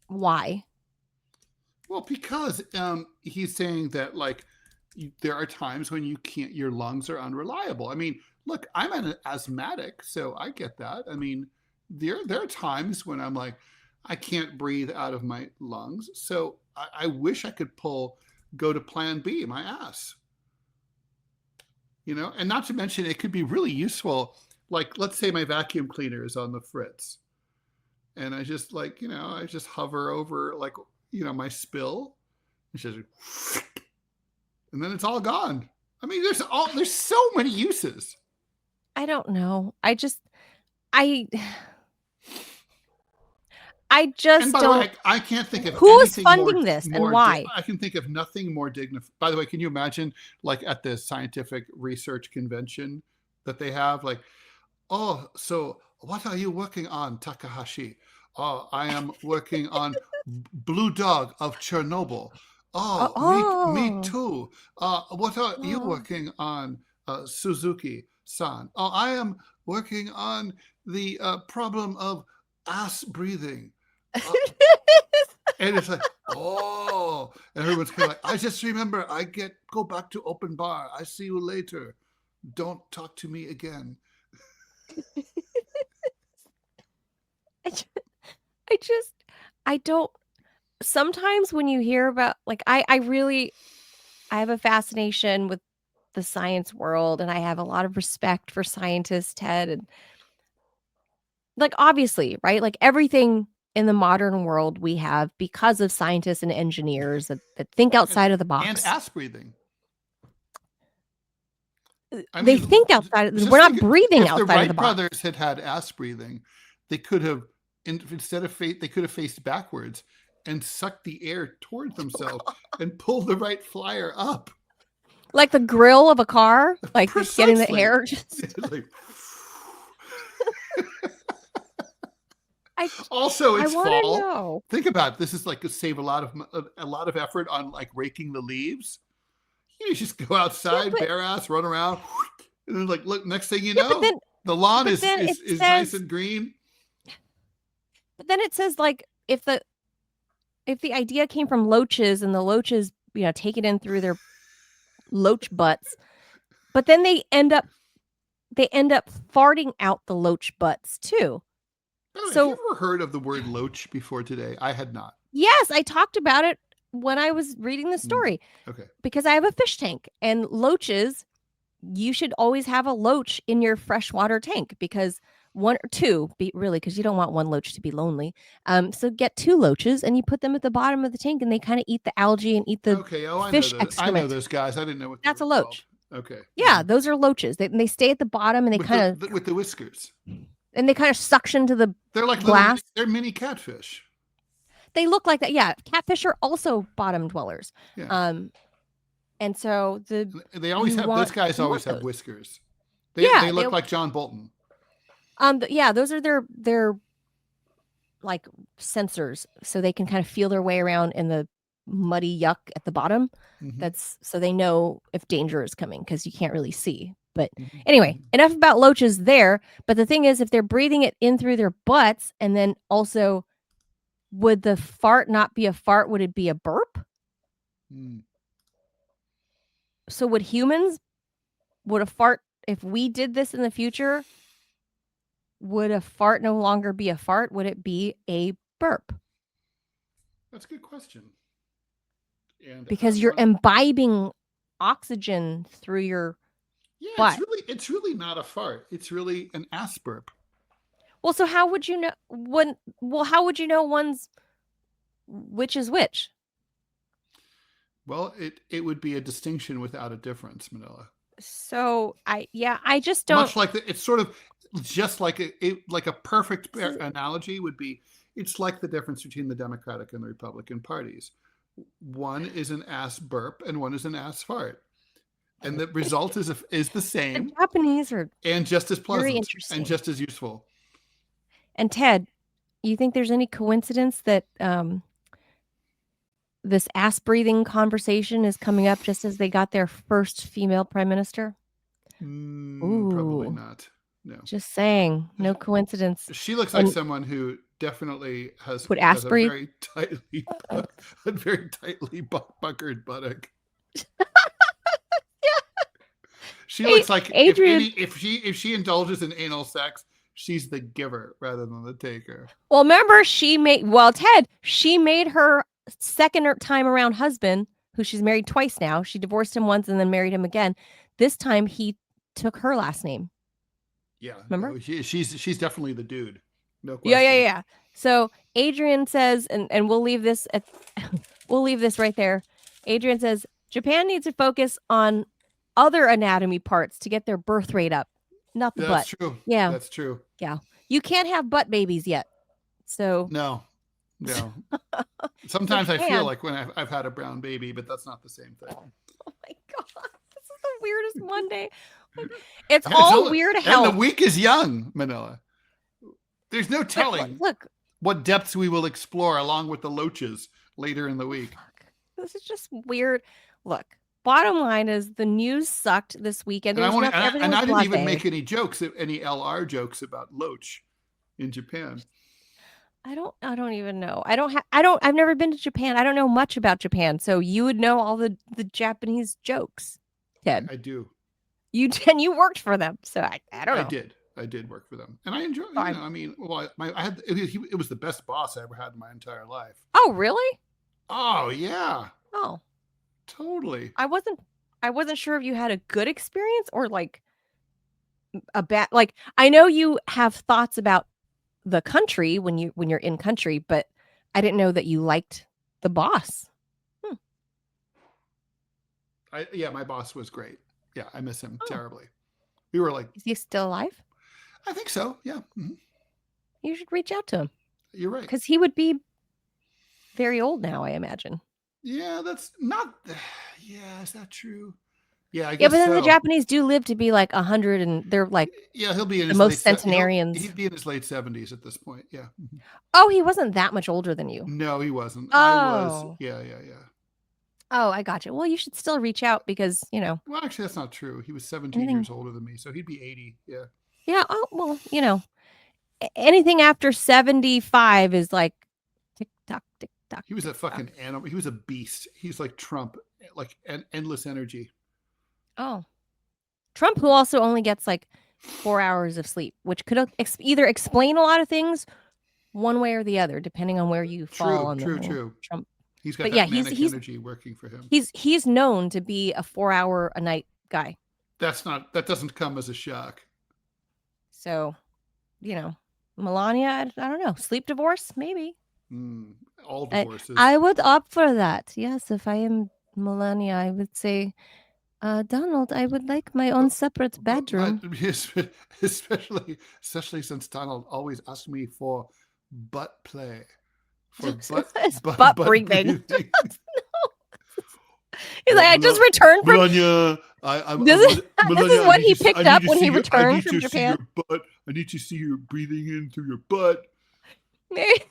A: Why?
B: Well, because he's saying that like there are times when you can't, your lungs are unreliable. I mean, look, I'm an asthmatic, so I get that. I mean, there are times when I'm like, I can't breathe out of my lungs. So I wish I could go to plan B, my ass. And not to mention it could be really useful. Like, let's say my vacuum cleaner is on the fritz and I just I just hover over like, my spill. It's just, and then it's all gone. I mean, there's so many uses.
A: I don't know. I just
B: And by the way, I can't think of
A: who's
B: anything
A: funding this and why.
B: I can think of nothing more dignified. By the way, can you imagine like at the scientific research convention that they have, like, oh, so what are you working on, Takahashi? Oh, I am working on Blue Dog of Chernobyl. Oh, me too. What are you working on, Suzuki-san? Oh, I am working on the problem of ass breathing. And it's like, oh, and everyone's kind of like, I just remember, go back to open bar. I see you later. Don't talk to me again.
A: I don't. Sometimes when you hear about, like, I have a fascination with the science world, and I have a lot of respect for scientists, Ted, and like, obviously, right? Like, everything in the modern world we have because of scientists and engineers that think outside of the box.
B: And ass breathing.
A: They think outside. We're not breathing outside of the box.
B: If the Wright brothers had ass breathing, they could have, they could have faced backwards and sucked the air toward themselves and pulled the Wright flyer up.
A: Like the grill of a car? Like getting the air just...
B: Also, it's fall. Know. Think about it. This is like to save a lot of effort on like raking the leaves. You just go outside, bare ass, run around, and then like, look. Next thing you know, the lawn is nice and green.
A: But then it says like if the idea came from loaches and the loaches, take it in through their loach butts, but then they end up farting out the loach butts too.
B: So, have you ever heard of the word loach before today? I had not.
A: Yes, I talked about it when I was reading the story.
B: Okay.
A: Because I have a fish tank, and loaches, you should always have a loach in your freshwater tank, because one or two, because you don't want one loach to be lonely. So get two loaches and you put them at the bottom of the tank, and they kind of eat the algae and eat the fish excrement.
B: I know those guys. I didn't know what
A: that's a loach.
B: Called. Okay.
A: Yeah, those are loaches. They stay at the bottom, and they kind of
B: with the whiskers.
A: And they kind of suction to the
B: They're like
A: glass.
B: They're mini catfish.
A: They look like that. Yeah, catfish are also bottom dwellers.
B: Yeah.
A: And so
B: they always have those guys always have whiskers. They look like John Bolton.
A: Those are their like sensors, so they can kind of feel their way around in the muddy yuck at the bottom. Mm-hmm. That's so they know if danger is coming, because you can't really see. But anyway, enough about loaches there. But the thing is, if they're breathing it in through their butts, and then also, would the fart not be a fart? Would it be a burp? So would a fart, if we did this in the future, would a fart no longer be a fart? Would it be a burp?
B: That's a good question. And
A: because you're imbibing oxygen through your butt.
B: It's really not a fart. It's really an ass burp.
A: Well, so how would you know how would you know which is which?
B: Well, it would be a distinction without a difference, Manila.
A: So I just don't.
B: Much like it's sort of just like a perfect analogy would be, it's like the difference between the Democratic and the Republican parties. One is an ass burp and one is an ass fart, and the result is the same.
A: The Japanese are
B: and just as pleasant and just as useful.
A: And Ted, you think there's any coincidence that this ass breathing conversation is coming up just as they got their first female prime minister?
B: Probably not. No.
A: Just saying, no coincidence.
B: She looks like someone who definitely has
A: put
B: a
A: aspirin.
B: very tightly buckered buttock. She looks like
A: Adrian,
B: if she indulges in anal sex, she's the giver rather than the taker.
A: Well, remember she made her second time around husband, who she's married twice now. She divorced him once and then married him again. This time he took her last name.
B: Yeah,
A: remember?
B: No, she's definitely the dude. No question.
A: Yeah. So Adrian says, and we'll leave this right there. Adrian says Japan needs to focus on other anatomy parts to get their birth rate up, not the butt.
B: That's true.
A: Yeah,
B: that's true.
A: Yeah, you can't have butt babies yet. So
B: no. Sometimes I feel like when I've had a brown baby, but that's not the same thing.
A: Oh my god, this is the weirdest Monday. It's all weird health.
B: And the week is young, Manila. There's no telling what depths we will explore along with the loaches later in the week.
A: This is just weird. Look, bottom line is the news sucked this weekend.
B: And I didn't even make any LR jokes about loach in Japan.
A: I don't even know. I've never been to Japan. I don't know much about Japan. So you would know all the Japanese jokes, Ted.
B: I do.
A: You worked for them. So I don't know.
B: I did work for them, and I enjoyed. It was the best boss I ever had in my entire life.
A: Oh, really?
B: Oh yeah.
A: Oh,
B: totally.
A: I wasn't sure if you had a good experience or like a bad. Like I know you have thoughts about the country when you're in country, but I didn't know that you liked the boss.
B: My boss was great. Yeah, I miss him terribly. We were like,
A: is he still alive?
B: I think so. Yeah. Mm-hmm.
A: You should reach out to him.
B: You're right.
A: Because he would be very old now, I imagine.
B: Yeah, that's not. Yeah, is that true? Yeah, I guess.
A: Yeah, but then the Japanese do live to be like 100, and they're like.
B: Yeah, he'll be in
A: the most centenarians.
B: He'd be in his late 70s at this point. Yeah. Mm-hmm.
A: Oh, he wasn't that much older than you.
B: No, he wasn't.
A: Oh.
B: I was. Yeah.
A: Oh, I got you. Well, you should still reach out because,
B: Well, actually, that's not true. He was 17 years older than me, so he'd be 80. Yeah.
A: Yeah. Oh, well, anything after 75 is like tick tock, tick tock.
B: He was a fucking animal. He was a beast. He's like Trump, like endless energy.
A: Oh. Trump, who also only gets like 4 hours of sleep, which could either explain a lot of things one way or the other, depending on where you fall on the Trump.
B: He's got manic energy working for him.
A: He's known to be a 4 hour a night guy.
B: That doesn't come as a shock.
A: So, Melania, I don't know. Sleep divorce, maybe.
B: All divorces.
A: I would opt for that. Yes, if I am Melania, I would say, Donald, I would like my own separate bedroom.
B: Especially since Donald always asks me for butt play. For butt breathing.
A: No. He's like, I just returned from
B: Melania.
A: This is what he picked up when he returned from Japan.
B: I need to see you breathing in through your butt.
A: Dad,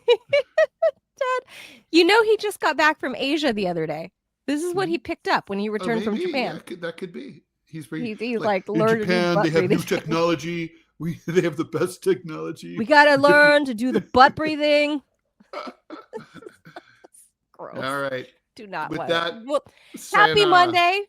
A: he just got back from Asia the other day. This is what he picked up when he returned from Japan.
B: Yeah, that could be. He's
A: learned
B: in Japan. They have new technology. They have the best technology.
A: We gotta learn to do the butt breathing. Gross.
B: All right.
A: Do not.
B: With that,
A: happy Monday.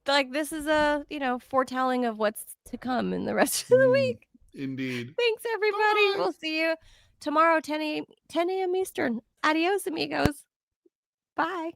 A: Like this is a foretelling of what's to come in the rest of the week.
B: Indeed.
A: Thanks everybody. Bye. We'll see you tomorrow 10 a.m. Eastern. Adios amigos. Bye.